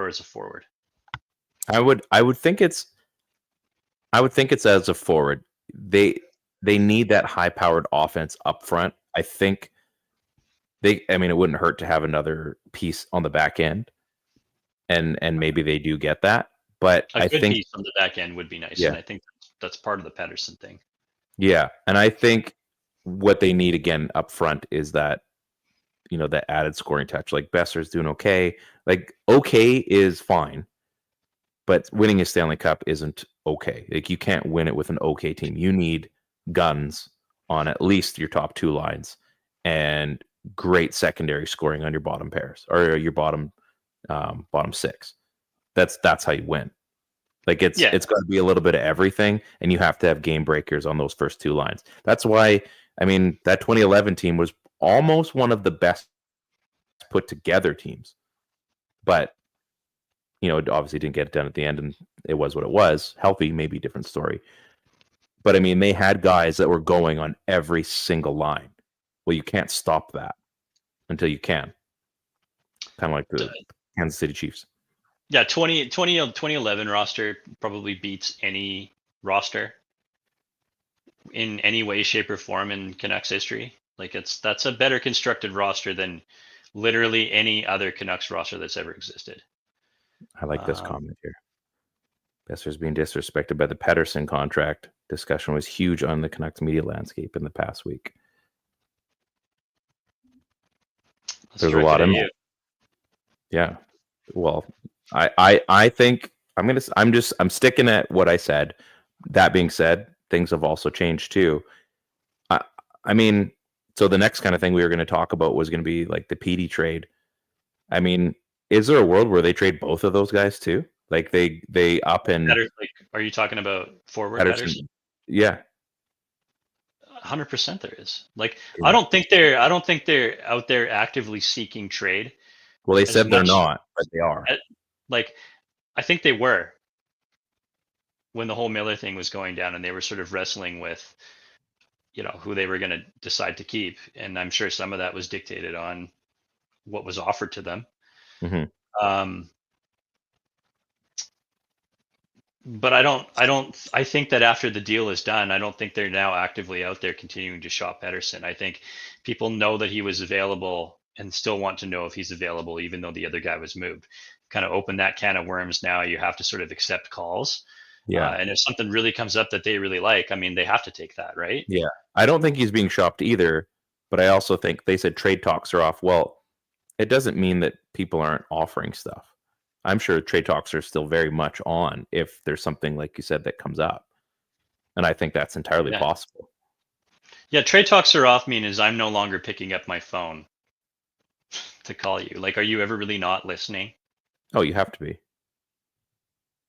as a forward. I would think it's as a forward. They need that high-powered offense up front. I think it wouldn't hurt to have another piece on the back end, and maybe they do get that. But A I good think, piece on the back end would be nice, yeah, and I think that's part of the Pedersen thing. yeah, and I think what they need again up front is that, that added scoring touch. Like Besser's doing okay. Like okay is fine, but winning a Stanley Cup isn't okay. Like you can't win it with an okay team. You need guns on at least your top two lines and great secondary scoring on your bottom pairs or your bottom six. That's how you win. Like it's got to be a little bit of everything, and you have to have game breakers on those first two lines. That's why, I mean, that 2011 team was almost one of the best put together teams, but it obviously didn't get it done at the end, and it was what it was. Healthy, maybe different story. But I mean, they had guys that were going on every single line. Well, you can't stop that until you can. Kind of like the Kansas City Chiefs. Yeah, 2011 roster probably beats any roster in any way, shape, or form in Canucks history. Like that's a better constructed roster than literally any other Canucks roster that's ever existed. I like this comment here. Besser's being disrespected by the Pedersen contract. Discussion was huge on the Canucks media landscape in the past week. There's a lot in it. Yeah. Well, I think I'm sticking at what I said. That being said, things have also changed too. I mean, so the next kind of thing we were going to talk about was going to be like the Petey trade. I mean, is there a world where they trade both of those guys too? Like they up and are you talking about forward Pedersen? Yeah. 100% there is. Like I don't think they're out there actively seeking trade. Well, they said they're not, but they are. Like I think they were when the whole Miller thing was going down, and they were sort of wrestling with who they were going to decide to keep, and I'm sure some of that was dictated on what was offered to them. Mm-hmm. But I think that after the deal is done, I don't think they're now actively out there continuing to shop Pedersen. I think people know that he was available and still want to know if he's available, even though the other guy was moved. Kind of open that can of worms. Now you have to sort of accept calls. Yeah. And if something really comes up that they really like, I mean, they have to take that, right? Yeah. I don't think he's being shopped either, but I also think they said trade talks are off. Well, it doesn't mean that people aren't offering stuff. I'm sure trade talks are still very much on if there's something, like you said, that comes up. And I think that's entirely possible. Yeah, trade talks are off means I'm no longer picking up my phone to call you. Like, are you ever really not listening? Oh, you have to be.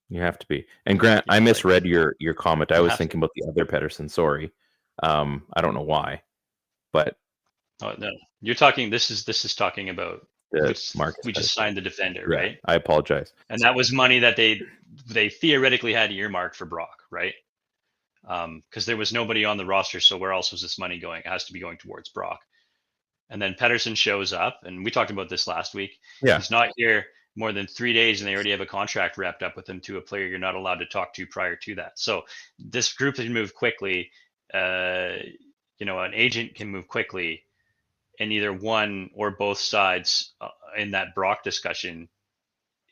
You have to be. And Grant, I misread your comment. I was thinking about the other Pedersen. Sorry. I don't know why. But no, you're talking. This is talking about Marcus. We just signed the defender, right? I apologize. And that was money that they theoretically had earmarked for Brock, right? Because there was nobody on the roster, so where else was this money going? It has to be going towards Brock. And then Pedersen shows up, and we talked about this last week. Yeah. He's not here more than 3 days, and they already have a contract wrapped up with him to a player you're not allowed to talk to prior to that. So this group can move quickly. An agent can move quickly, and either one or both sides in that Brock discussion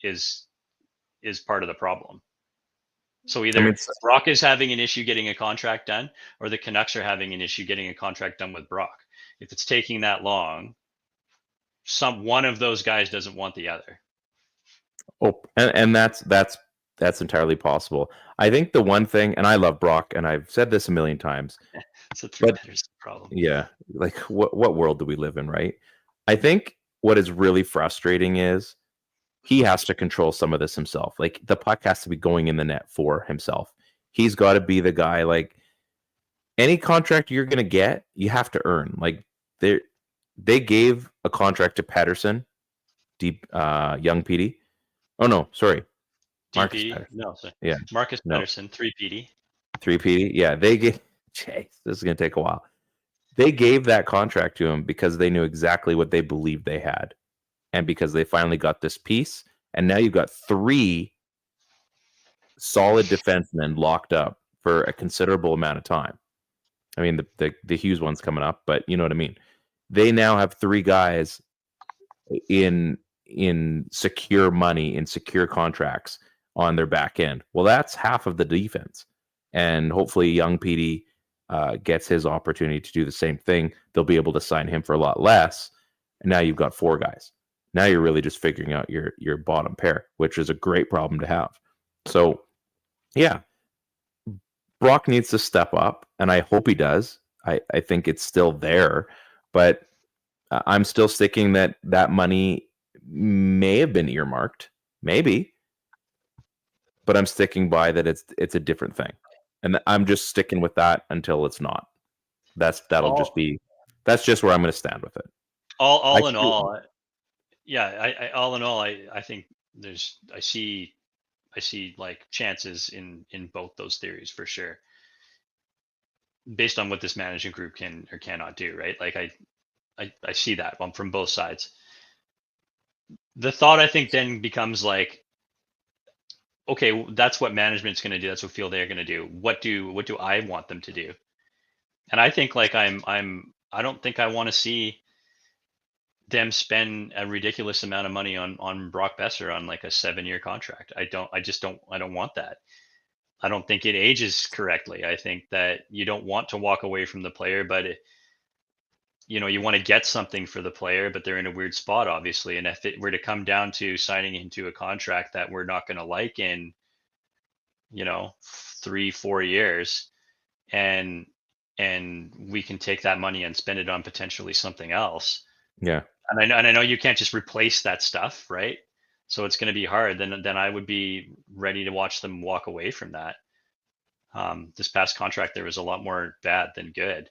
is part of the problem. So either Brock is having an issue getting a contract done, or the Canucks are having an issue getting a contract done with Brock. If it's taking that long, one of those guys doesn't want the other. Oh, and that's entirely possible. I think the one thing, and I love Brock, and I've said this a million times. It's a three-Pedersen problem. Yeah, like what world do we live in, right? I think what is really frustrating is he has to control some of this himself. Like the puck has to be going in the net for himself. He's got to be the guy. Like any contract you're gonna get, you have to earn. Like they gave a contract to Pedersen, young Petey. Oh no, sorry. Marcus Pedersen, 3 Petey. 3 Petey. Yeah, they gave. Jeez, this is gonna take a while. They gave that contract to him because they knew exactly what they believed they had, and because they finally got this piece. And now you've got 3 solid defensemen locked up for a considerable amount of time. I mean, the Hughes one's coming up, but you know what I mean. They now have 3 guys in secure money, in secure contracts on their back end. Well, that's half of the defense. And hopefully young Petey gets his opportunity to do the same thing. They'll be able to sign him for a lot less. And now you've got 4 guys. Now you're really just figuring out your bottom pair, which is a great problem to have. So, yeah, Brock needs to step up, and I hope he does. I think it's still there, but I'm still sticking that money may have been earmarked, maybe, but I'm sticking by that it's a different thing, and I'm just sticking with that until it's not. That's just where I'm going to stand with it. All in all, yeah. All in all, I think I see like chances in both those theories for sure, based on what this management group can or cannot do, right? Like I see that from both sides. The thought, I think, then becomes like, okay, that's what management's going to do. That's what feel they're going to do. What do I want them to do? And I think like I don't think I want to see them spend a ridiculous amount of money on Brock Besser on like a 7-year contract. I don't want that. I don't think it ages correctly. I think that you don't want to walk away from the player, but you want to get something for the player, but they're in a weird spot, obviously. And if it were to come down to signing into a contract that we're not going to like in, 3-4 years, and we can take that money and spend it on potentially something else. Yeah. And I know you can't just replace that stuff, right? So it's going to be hard. Then I would be ready to watch them walk away from that. This past contract, there was a lot more bad than good.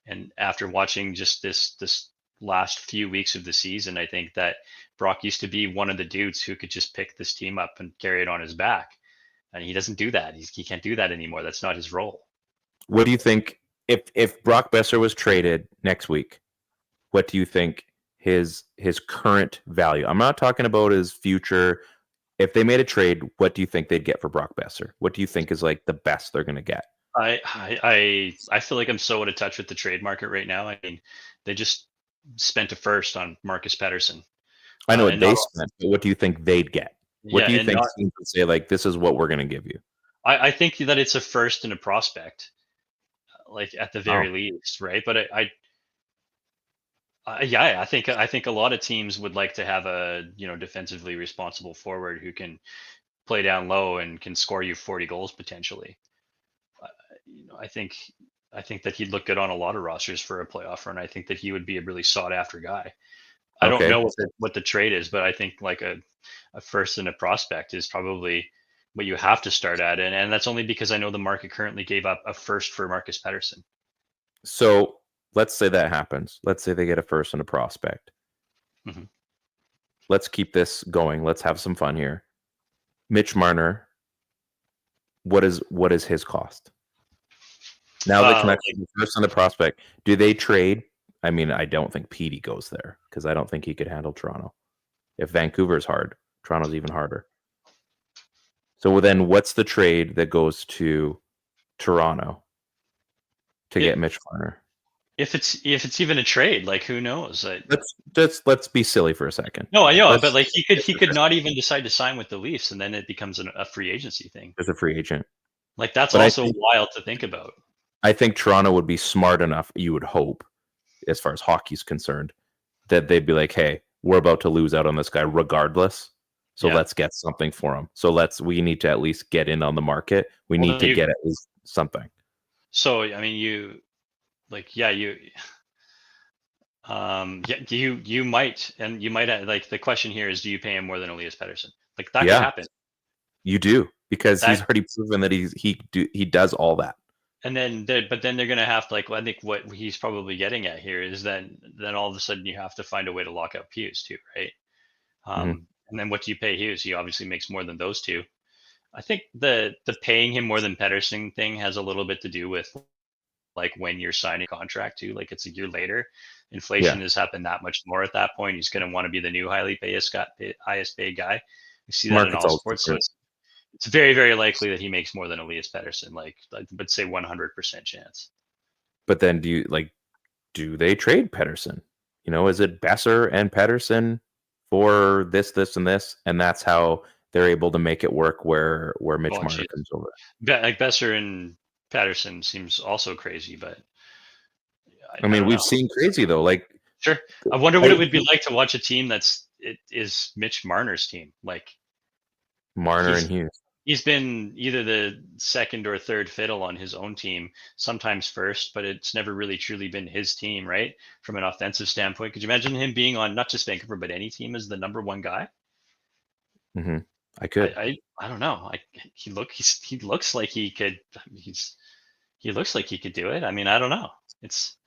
And after watching just this last few weeks of the season, I think that Brock used to be one of the dudes who could just pick this team up and carry it on his back. And he doesn't do that. He can't do that anymore. That's not his role. What do you think if Brock Besser was traded next week? What do you think his current value? I'm not talking about his future. If they made a trade, what do you think they'd get for Brock Besser? What do you think is like the best they're going to get? I feel like I'm so out of touch with the trade market right now. I mean, they just spent a first on Marcus Pettersson. I know what they spent, but what do you think they'd get? What do you think teams would say, like, this is what we're going to give you? I think that it's a first and a prospect, like at the very least, right? But I think a lot of teams would like to have a defensively responsible forward who can play down low and can score you 40 goals potentially. I think that he'd look good on a lot of rosters for a playoff run. I think that he would be a really sought after guy. I don't know what the trade is, but I think like a first and a prospect is probably what you have to start at, and that's only because I know the market currently gave up a first for Marcus Pettersson. So let's say that happens. Let's say they get a first and a prospect. Mm-hmm. Let's keep this going. Let's have some fun here. Mitch Marner, what is his cost? Now they connect the first and the prospect. Do they trade? I mean, I don't think Petey goes there because I don't think he could handle Toronto. If Vancouver's hard, Toronto's even harder. So then what's the trade that goes to Toronto to get Mitch Marner? If it's even a trade, like who knows? Let's be silly for a second. No, I know, but like he could not even decide to sign with the Leafs, and then it becomes a free agency thing. As a free agent, like that's also wild to think about. I think Toronto would be smart enough, you would hope, as far as hockey's concerned, that they'd be like, hey, we're about to lose out on this guy regardless. So let's get something for him. So we need to at least get in on the market. We need to get at least something. So, I mean, you might, and you might like the question here is, do you pay him more than Elias Pettersson? Like that could happen. You do, because he's already proven that he does all that. And then they're going to have to, like, I think what he's probably getting at here is then all of a sudden you have to find a way to lock out Hughes too, right? And then what do you pay Hughes? He obviously makes more than those two. I think the paying him more than Pettersson thing has a little bit to do with like when you're signing a contract too. Like it's a year later, inflation has happened that much more at that point. He's going to want to be the new highest paid guy. We see that in all sports. So it's very, very likely that he makes more than Elias Pettersson. Like but say 100% chance. But then do they trade Pettersson? Is it Besser and Pettersson for this, and this, and that's how they're able to make it work where Mitch Oh, Marner geez. comes over. Like Besser and Patterson seems also crazy, but I I mean, don't we've know. seen crazy though. Like, Sure. I wonder what it would be like to watch a team it is Mitch Marner's team. Like Marner and he's Hughes. he's been either the second or third fiddle on his own team, sometimes first, but it's never really truly been his team, right? From an offensive standpoint. Could you imagine him being on not just Vancouver, but any team as the number one guy? Mm-hmm. I could. I don't know. He looks like he could. He looks like he could do it. I mean, I don't know. It's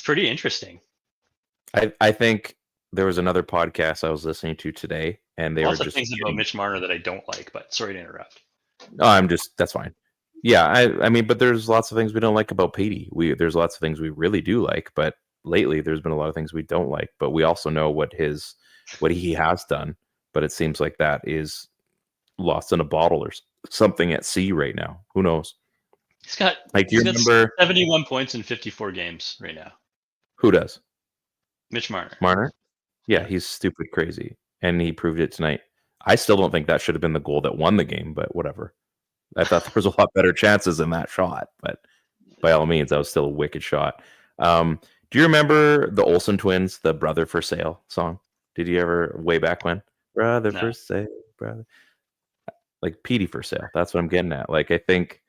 pretty interesting. I think there was another podcast I was listening to today, and they Lots were of just things about Mitch Marner that I don't like, but sorry to interrupt. No, that's fine. Yeah, I mean, but there's lots of things we don't like about Petey. There's lots of things we really do like, but lately there's been a lot of things we don't like. But we also know what he has done. But it seems like that is lost in a bottle or something at sea right now. Who knows? He's got like, do you remember 71 points in 54 games right now? Who does? Mitch Marner. Marner? Yeah, he's stupid crazy, and he proved it tonight. I still don't think that should have been the goal that won the game, but whatever. I thought there was a lot better chances in that shot, but by all means, that was still a wicked shot. Do you remember the Olsen twins, the "Brother for Sale" song? Did you ever, way back when? Brother for sale, brother. Like Petey for sale. That's what I'm getting at. Like, I think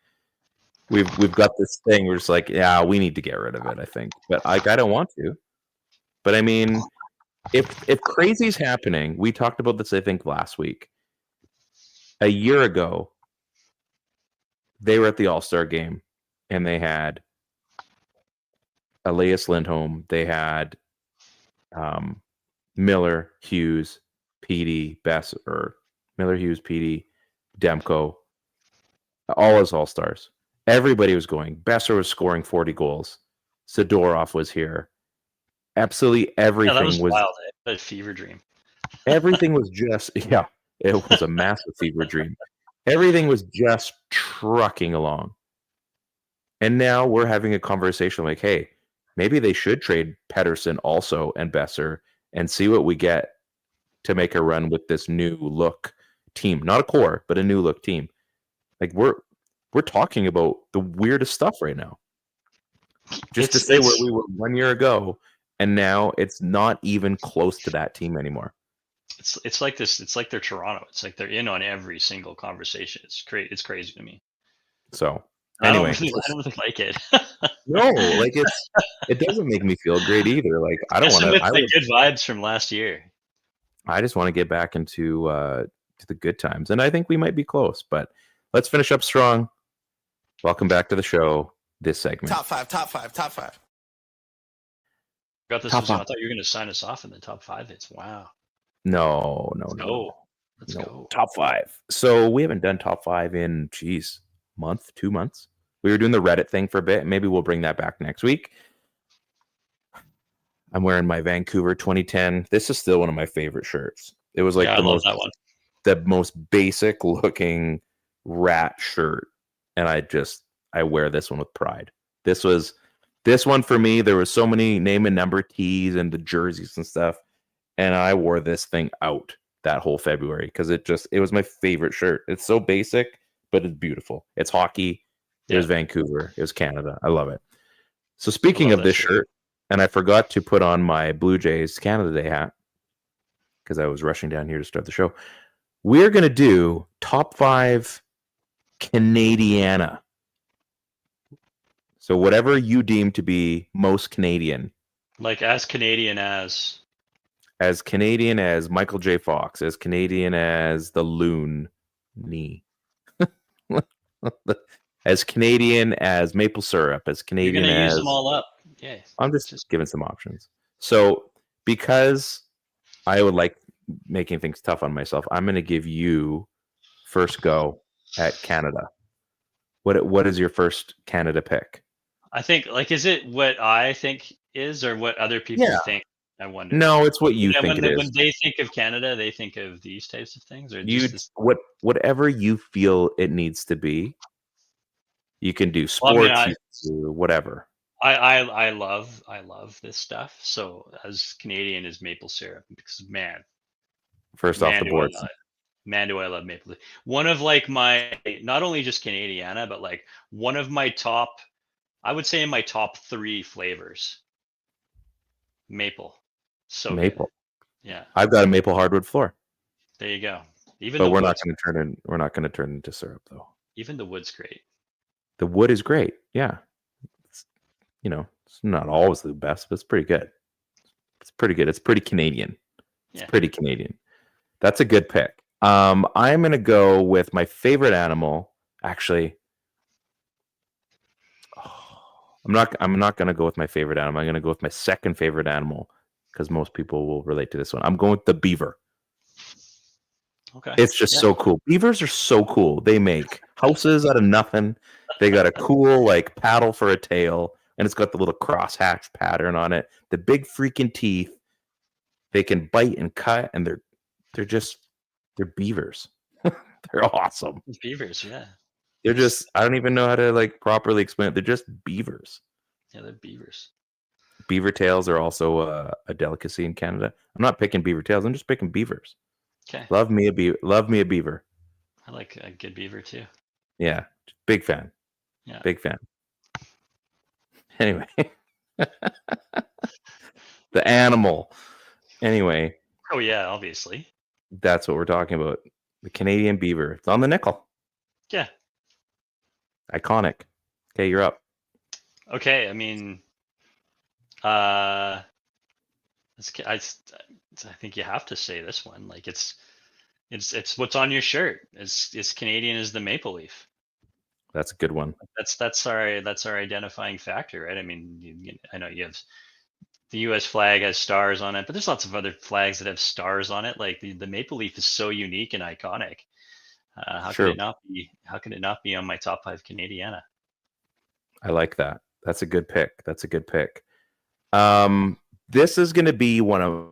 we've got this thing. We're just like, yeah, we need to get rid of it. I think, but I don't want to. But I mean, if crazy's happening, we talked about this, I think, last week. A year ago, they were at the All-Star game, and they had Elias Lindholm. They had Miller, Hughes, Petey, Miller, Hughes, Petey, Demko, all as All-Stars. Everybody was going. Besser was scoring 40 goals. Zadorov was here. Absolutely everything that was wild. A fever dream. Everything was just, yeah, it was a massive fever dream. Everything was just trucking along. And now we're having a conversation like, hey, maybe they should trade Pettersson also and Besser and see what we get to make a run with this new look team. Not a core, but a new look team. Like, we're talking about the weirdest stuff right now. Just to say where we were 1 year ago, and now it's not even close to that team anymore. It's like this. It's like they're Toronto. It's like they're in on every single conversation. It's crazy to me. So anyway, I don't really like it. No, like it doesn't make me feel great either. Like, I don't want to. I like good vibes from last year. I just want to get back into to the good times, and I think we might be close. But let's finish up strong. Welcome back to the show. This segment. Top five. Got this. I thought you were going to sign us off in the top five. It's wow. No. Let's go. Top five. So we haven't done top five in, 2 months. We were doing the Reddit thing for a bit. Maybe we'll bring that back next week. I'm wearing my Vancouver 2010. This is still one of my favorite shirts. It was like the most basic looking rat shirt. And I wear this one with pride. This one for me, there was so many name and number tees and the jerseys and stuff. And I wore this thing out that whole February because it was my favorite shirt. It's so basic, but it's beautiful. It's hockey. It was Vancouver. It was Canada. I love it. So speaking of this shirt, and I forgot to put on my Blue Jays Canada Day hat because I was rushing down here to start the show. We're going to do top five Canadiana. So whatever you deem to be most Canadian. Like as Canadian as Michael J. Fox, as Canadian as the Loon Knee. As Canadian as maple syrup, as Canadian You're gonna as... use them all up. Yeah. I'm just giving some options. So because I would like making things tough on myself, I'm going to give you first go at Canada. What is your first Canada pick? I think, like, is it what I think is or what other people think? I wonder. No, it's what you think it is. When they think of Canada, they think of these types of things, or whatever you feel it needs to be. You can do sports, you can do whatever. I love this stuff. So as Canadian as maple syrup, because man, off the board, Man, do I love maple leaf. One of like my, not only just Canadiana, but like one of my top, I would say in my top 3 flavors. Maple. So good. Maple. Yeah. I've got a maple hardwood floor. There you go. Even But the we're wood's, not going to turn into syrup though. even the wood's great. The wood is great. Yeah. It's, it's not always the best, but it's pretty good. It's pretty good. It's pretty Canadian. It's pretty Canadian. That's a good pick. I'm going to go with my favorite animal. Actually, I'm not going to go with my favorite animal. I'm going to go with my second favorite animal because most people will relate to this one. I'm going with the beaver. Okay. It's just so cool. Beavers are so cool. They make houses out of nothing. They got a cool like paddle for a tail, and it's got the little crosshatch pattern on it. The big freaking teeth. They can bite and cut, and they're beavers. They're awesome. Beavers, yeah. They're just, I don't even know how to like properly explain it. They're just beavers. Yeah, they're beavers. Beaver tails are also a delicacy in Canada. I'm not picking beaver tails. I'm just picking beavers. Okay. Love me a beaver. I like a good beaver too. Yeah. Big fan. Yeah. Big fan. Anyway. The animal. Anyway. Oh yeah, obviously. That's what we're talking about. The Canadian beaver. It's on the nickel. Yeah. Iconic. Okay, you're up. Okay, I mean, I think you have to say this one. Like it's what's on your shirt. It's Canadian as the maple leaf. That's a good one. That's our identifying factor, right? I mean, I know you have the U.S. flag has stars on it, but there's lots of other flags that have stars on it. Like the maple leaf is so unique and iconic. How could it not be? How could it not be on my top 5 Canadiana? I like that. That's a good pick. This is going to be one of.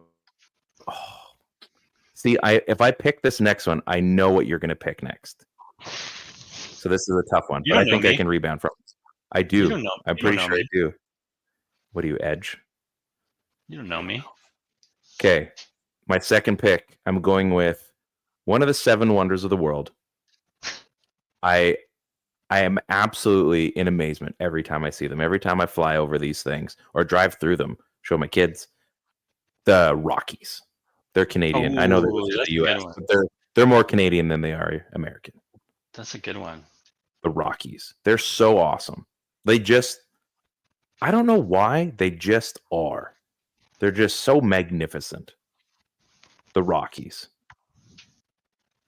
See, if I pick this next one, I know what you're going to pick next. So this is a tough one, but I think I can rebound from it. I do. You don't know. I'm pretty sure I do. What do you, Edge? You don't know me. Okay. My second pick, I'm going with one of the 7 wonders of the world. I am absolutely in amazement every time I see them. Every time I fly over these things or drive through them, show my kids. The Rockies. They're Canadian. I know they're the U.S., but they're more Canadian than they are American. That's a good one. The Rockies. They're so awesome. I don't know why, they just are. They're just so magnificent. The Rockies.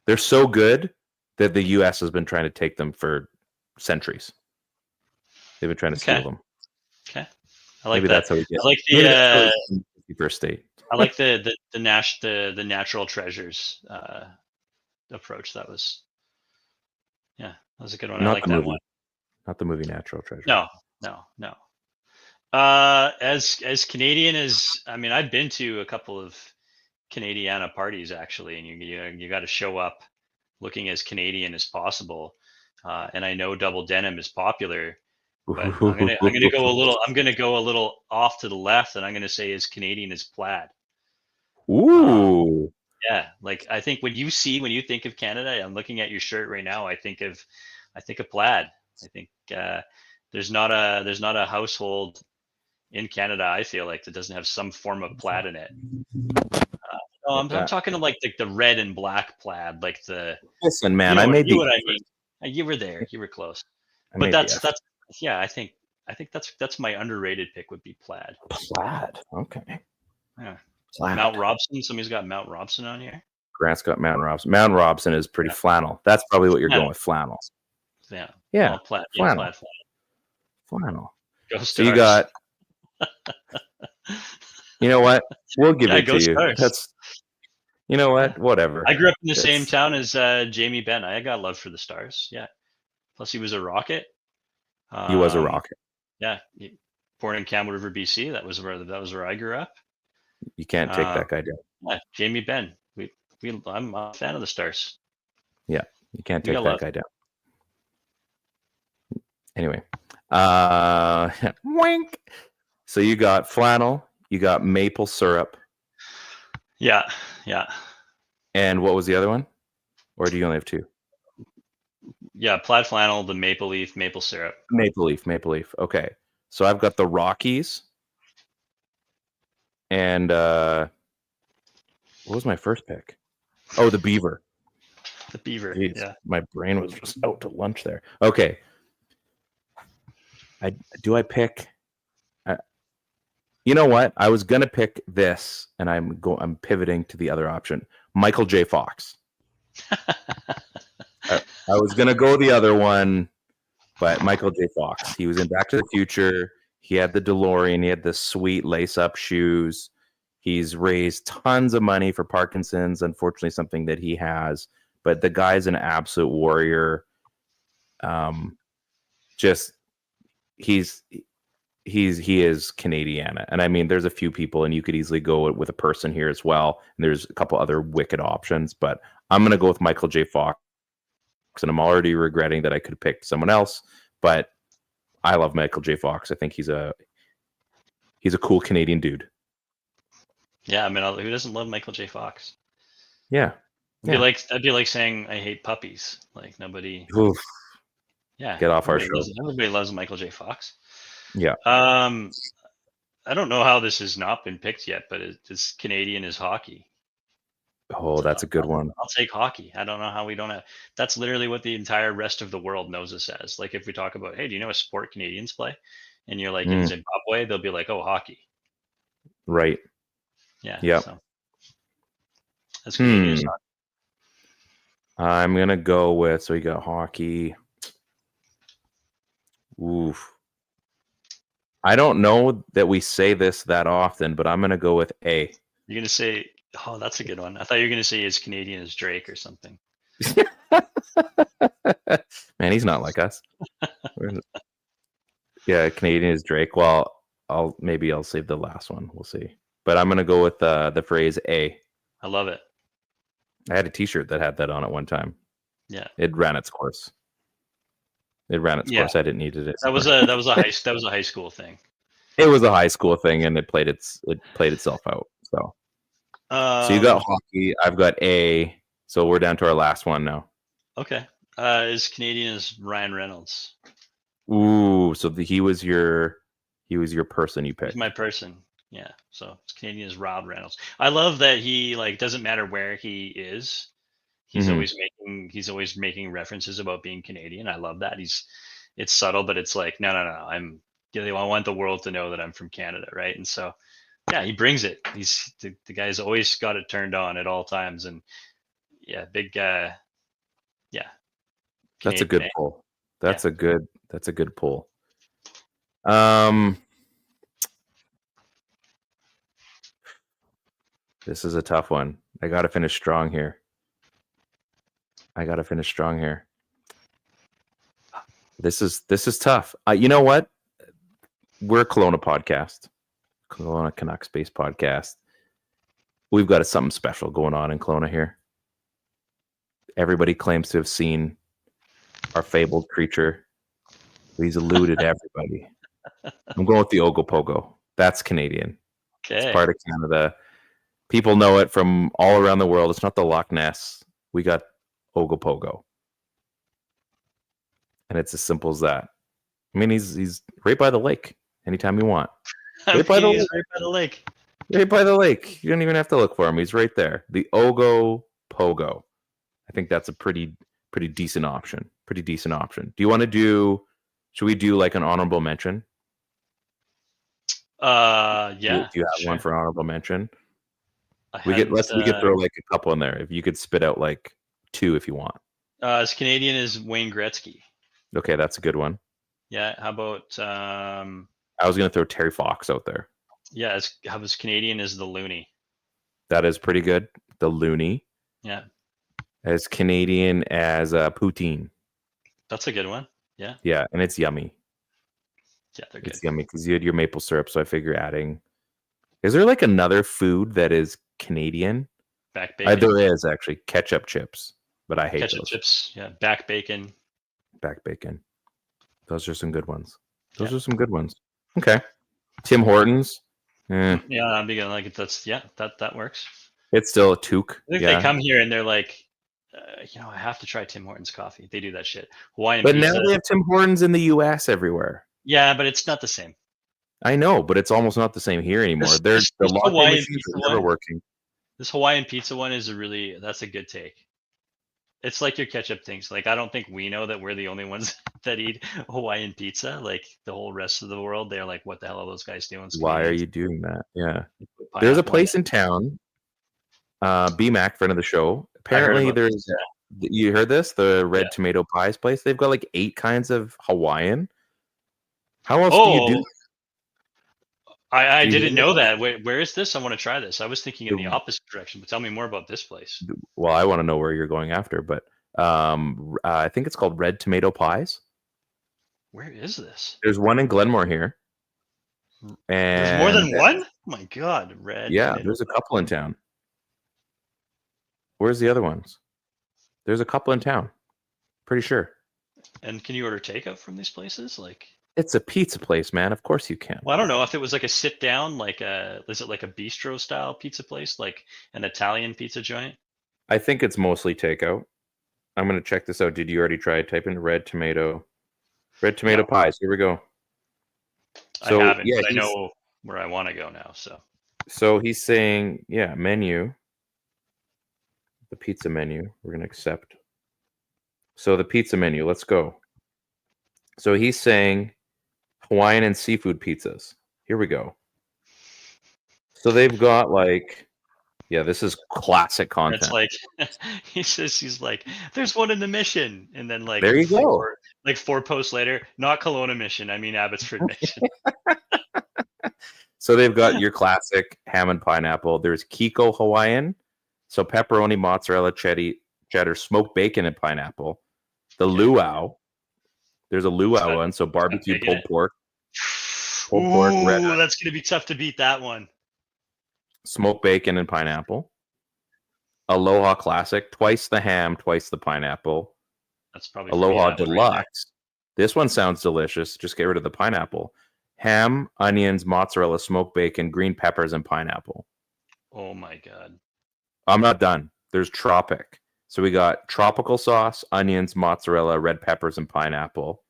They're so good that the U.S. has been trying to take them for centuries. They've been trying to steal them. Okay. I like Maybe that. that's how we get. I like the first state. I like the natural treasures approach. That was a good one. I like that one. Not the movie Natural Treasure. No. As Canadian as, I mean, I've been to a couple of Canadiana parties actually, and you got to show up looking as Canadian as possible. And I know double denim is popular, but I'm gonna go a little off to the left, and I'm gonna say as Canadian as plaid. Ooh. Yeah, like I think when you think of Canada, I'm looking at your shirt right now. I think of plaid. I think there's not a household in Canada, I feel like, that doesn't have some form of plaid in it. I'm talking to like the red and black plaid, like the. Listen, man, I made what I mean. You were there. You were close. But that's yeah. I think that's my underrated pick would be plaid. Plaid. Okay. Yeah. Plaid. Mount Robson. Somebody's got Mount Robson on here. Grant's got Mount Robson. Mount Robson is pretty flannel. That's probably what you're going with, flannel. Yeah. Yeah. Well, plaid. Flannel. Yeah, flannel. So you got. You know what? We'll give it to you. That's. You know what? Whatever. I grew up in the same town as Jamie Benn. I got love for the Stars. Yeah. Plus, he was a Rocket. He was a Rocket. Yeah. Born in Campbell River, BC. That was where I grew up. You can't take that guy down. Yeah, Jamie Benn. I'm a fan of the Stars. Yeah, you can't take that guy down. Anyway, wink. So you got flannel. You got maple syrup. Yeah. And what was the other one? Or do you only have two? Yeah, plaid flannel, the maple leaf, maple syrup. Maple leaf. Okay. So I've got the Rockies. And what was my first pick? Oh, the Beaver. The beaver. Jeez, Yeah. my brain was just out to lunch there. Okay. I pick? You know what? I was gonna pick this, and I'm pivoting to the other option. Michael J. Fox. I was gonna go the other one, but Michael J. Fox. He was in Back to the Future. He had the DeLorean. He had the sweet lace-up shoes. He's raised tons of money for Parkinson's. Unfortunately, something that he has. But the guy's an absolute warrior. Just he is Canadiana. And I mean, there's a few people, and you could easily go with a person here as well. And there's a couple other wicked options, but I'm going to go with Michael J. Fox. And I'm already regretting that I could have picked someone else, but I love Michael J. Fox. I think he's a cool Canadian dude. Yeah, I mean, who doesn't love Michael J. Fox? Yeah. That'd be like saying I hate puppies. Like nobody. Oof. Yeah. Get off our show. Everybody loves Michael J. Fox. Yeah. I don't know how this has not been picked yet, but it's Canadian is hockey. Oh, that's a good one. I'll take hockey. I don't know how we don't have. That's literally what the entire rest of the world knows us as. Like if we talk about, hey, do you know a sport Canadians play? And you're like in Zimbabwe, they'll be like, oh, hockey. Right. Yeah. Yeah. So that's Canadian. I'm gonna go with. So you got hockey. Oof. I don't know that we say this that often, but I'm gonna go with A. You're gonna say, oh, that's a good one. I thought you were gonna say as Canadian as Drake or something. Man, he's not like us. Yeah, Canadian is Drake. Well, I'll save the last one. We'll see. But I'm gonna go with the phrase A. I love it. I had a T-shirt that had that on at one time. Yeah, it ran its course. Course. I didn't need it. That was a high school thing. It was a high school thing, and it played itself out. So you got hockey. I've got A. So we're down to our last one now. Okay. As Canadian as Ryan Reynolds. Ooh, so he was your person you picked. He's my person. Yeah. So it's Canadian as Rob Reynolds. I love that he doesn't matter where he is. He's always making references about being Canadian. I love that. It's subtle, but it's like, no. I want the world to know that I'm from Canada, right? And so, yeah, he brings it. He's the guy's always got it turned on at all times, and yeah, big yeah. That's a good pull. That's a good pull. This is a tough one. I got to finish strong here. This is tough. You know what? We're a Kelowna podcast, Kelowna Canucks based podcast. We've got something special going on in Kelowna here. Everybody claims to have seen our fabled creature. He's eluded everybody. I'm going with the Ogopogo. That's Canadian. Okay. It's part of Canada. People know it from all around the world. It's not the Loch Ness. We got Ogopogo. And it's as simple as that. I mean, he's right by the lake anytime you want. Right by the lake. Right by the lake. You don't even have to look for him. He's right there. The Ogopogo. I think that's a pretty decent option. Do you want to should we do like an honorable mention? Yeah. Do you have one for honorable mention? We could throw like a couple in there. If you could spit out like two if you want. As Canadian as Wayne Gretzky. Okay, that's a good one. Yeah. How about I was gonna throw Terry Fox out there. Yeah, how was Canadian as the Looney? That is pretty good. The Looney. Yeah. As Canadian as poutine. That's a good one. Yeah. Yeah, and it's yummy. Yeah, they're good. It's yummy because you had your maple syrup, so I figure adding. Is there like another food that is Canadian? Back bacon. There is actually ketchup chips, but I hate ketchup those. Chips. Yeah, back bacon. Those are some good ones. Okay. Tim Hortons. Yeah, I'm beginning like it. That works. It's still a toque. I think they come here and they're like, I have to try Tim Hortons coffee. They do that shit. Hawaiian But pizza. now they have Tim Hortons in the U.S. everywhere. Yeah, but it's not the same. I know, but it's almost not the same here anymore. This The latte Hawaiian machines pizza are never one- working. This Hawaiian pizza one is that's a good take. It's like your ketchup things. Like, I don't think we know that we're the only ones that eat Hawaiian pizza. Like, the whole rest of the world, they're like, what the hell are those guys doing? Why are you doing that? Yeah. Pineapple There's a on place it. in town, BMAC, friend of the show. Apparently, about there's. You heard this? The red Yeah. tomato pies place. They've got like 8 kinds of Hawaiian. How else do you do? I Do you didn't hear know that. Where is this? I want to try this. I was thinking in the The- opposite direction, but tell me more about this place. Well, I want to know where you're going after, but I think it's called red tomato pies. Where is this? There's one in Glenmore here, and There's more than one? Oh my God, red. Yeah, tomato. there's a couple in town. Where's the other ones? There's a couple in town. Pretty sure. And can you order takeout from these places? Like, It's a pizza place, man. Of course you can. well, I don't know if it was like a sit down, is it like a bistro style pizza place, like an Italian pizza joint? I think it's mostly takeout. I'm gonna check this out. Did you already try it? Type in red tomato No. pies. Here we go. I haven't, yeah, but I know where I want to go now. So he's saying, yeah, menu. The pizza menu. We're gonna accept. So the pizza menu. Let's go. So he's saying Hawaiian and seafood pizzas. Here we go. So they've got like, yeah, this is classic content. It's like he's like, there's one in the Mission, and then like There you go. Like 4 posts later, not Kelowna Mission, I mean Abbotsford Mission. So they've got your classic ham and pineapple. There's Kiko Hawaiian, so pepperoni, mozzarella, cheddar, smoked bacon, and pineapple. The luau. There's a luau one, so barbecue big in pulled it? pork. Pulled pork, red, Ooh, that's gonna be tough to beat that one. smoked bacon, and pineapple. Aloha Classic, twice the ham, twice the pineapple. That's probably for me, Aloha that one right Deluxe. This one sounds delicious. Just get rid of the pineapple. Ham, onions, mozzarella, smoked bacon, green peppers, and pineapple. there. Oh my God. I'm not done. There's Tropic. So we got tropical sauce, onions, mozzarella, red peppers, and pineapple.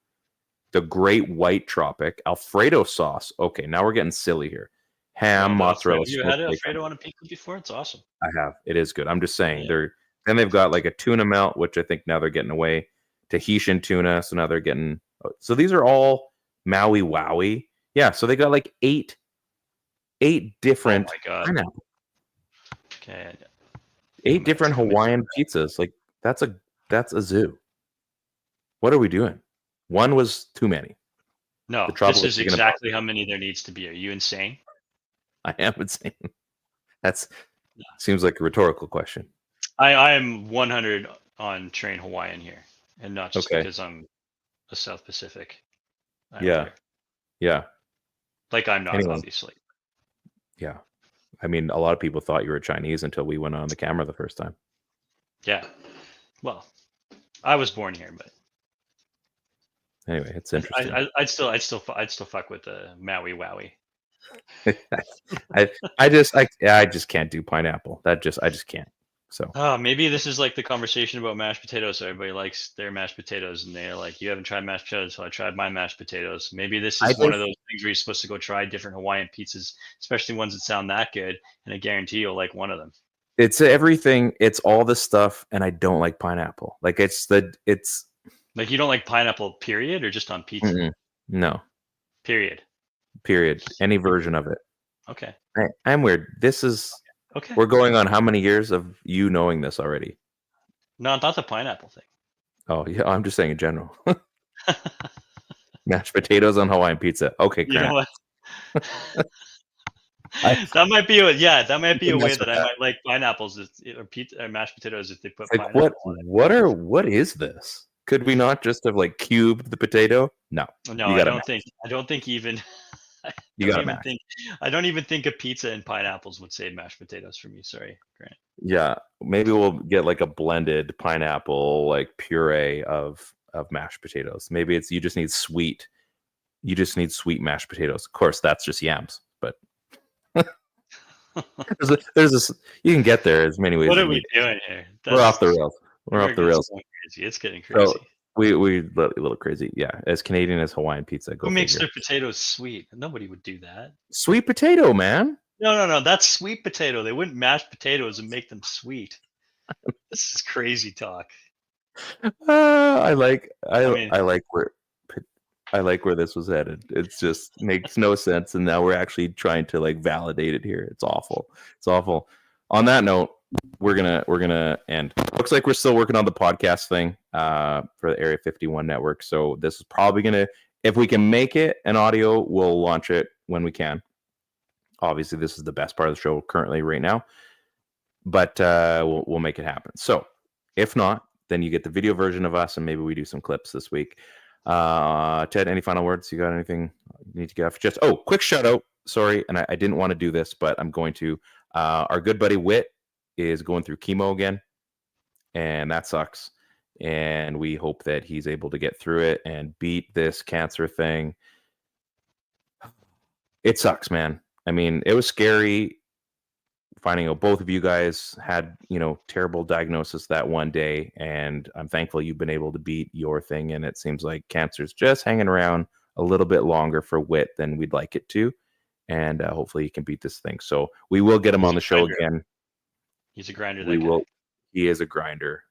The Great White Tropic, Alfredo sauce. Okay, now we're getting silly here. Ham, Oh, the mozzarella. Alfredo. You smoked had bacon. Alfredo on a pizza before? It's awesome. I have. It is good. I'm just saying. Yeah. Then they've got like a tuna melt, which I think now they're getting away. Tahitian tuna. So now they're getting. So these are all Maui Wowie. Yeah. So they got like eight different Oh my God. pineapple. Okay. 8 different Hawaiian pizzas. Like that's a zoo. What are we doing? One was too many. No, The trouble this with is thinking about exactly how many there needs to be. Are you insane? I am insane. That's seems like a rhetorical question. I am 100 on train Hawaiian here, and not just Okay. because I'm a South Pacific. I don't Yeah. care. Yeah. Like I'm not, Anyway. obviously. Yeah. I mean, a lot of people thought you were Chinese until we went on the camera the first time. Yeah. Well, I was born here, but Anyway, it's interesting. I'd still fuck with the Maui Wowie. I just can't do pineapple. I just can't. So Oh, maybe this is like the conversation about mashed potatoes. So everybody likes their mashed potatoes, and they're like, "You haven't tried mashed potatoes, so I tried my mashed potatoes." Maybe this I is one think- of those things where you're supposed to go try different Hawaiian pizzas, especially ones that sound that good, and I guarantee you'll like one of them. it's everything. It's all the stuff, and I don't like pineapple. Like it's Like you don't like pineapple, period, or just on pizza, no period. period. Any version of it. Okay. I'm weird. This is Okay. we're going on how many years of you knowing this already? No, not the pineapple thing. Oh yeah, I'm just saying in general. Mashed potatoes on Hawaiian pizza. Okay, You know Grant. what? I- that might be that might be a can way mess that with I that. might like pineapples or pizza or mashed potatoes if they put Like pineapple on it. what is this? Could we not just have like cubed the potato? No. No, You I gotta don't think even You got to I don't even think a pizza and pineapples would say mashed potatoes for me. Sorry, Grant. Yeah, maybe we'll get like a blended pineapple like puree of mashed potatoes. Maybe it's you just need sweet mashed potatoes. Of course, that's just yams, but there's this you can get there as many ways. What as are you we need. doing here? We're off the rails. We're off the America's rails. going crazy. It's getting crazy. So we a little crazy. Yeah, as Canadian as Hawaiian pizza. Go Who makes figure. their potatoes sweet? Nobody would do that. Sweet potato, man. No. That's sweet potato. They wouldn't mash potatoes and make them sweet. This is crazy talk. I like mean- I like where this was headed. It just makes no sense, and now we're actually trying to like validate it here. It's awful. It's awful. On that note, we're gonna end. Looks like we're still working on the podcast thing for the Area 51 network. So this is probably gonna, if we can make it an audio, we'll launch it when we can. Obviously, this is the best part of the show currently right now, but we'll make it happen. So if not, then you get the video version of us, and maybe we do some clips this week. Ted, any final words? You got anything you need to get off? Just quick shout out. Sorry, and I didn't want to do this, but I'm going to. Our good buddy Whit is going through chemo again, and that sucks. And we hope that he's able to get through it and beat this cancer thing. It sucks, man. I mean, it was scary finding out both of you guys had, terrible diagnosis that one day, and I'm thankful you've been able to beat your thing, and it seems like cancer's just hanging around a little bit longer for Whit than we'd like it to, and hopefully he can beat this thing. So we will get him on the show again. He's a grinder. We will. He is a grinder.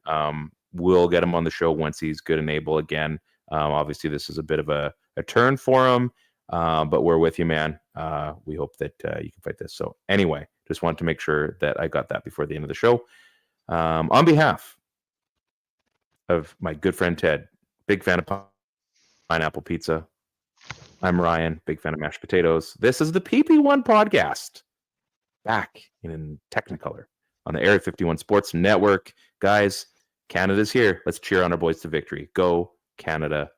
We'll get him on the show once he's good and able again. Obviously, this is a bit of a turn for him, but we're with you, man. We hope that you can fight this. So anyway, just wanted to make sure that I got that before the end of the show. On behalf of my good friend Ted, big fan of pineapple pizza. I'm Ryan, big fan of mashed potatoes. This is the PP1 podcast, back in Technicolor on the Area 51 Sports Network. Guys, Canada's here. Let's cheer on our boys to victory. Go Canada.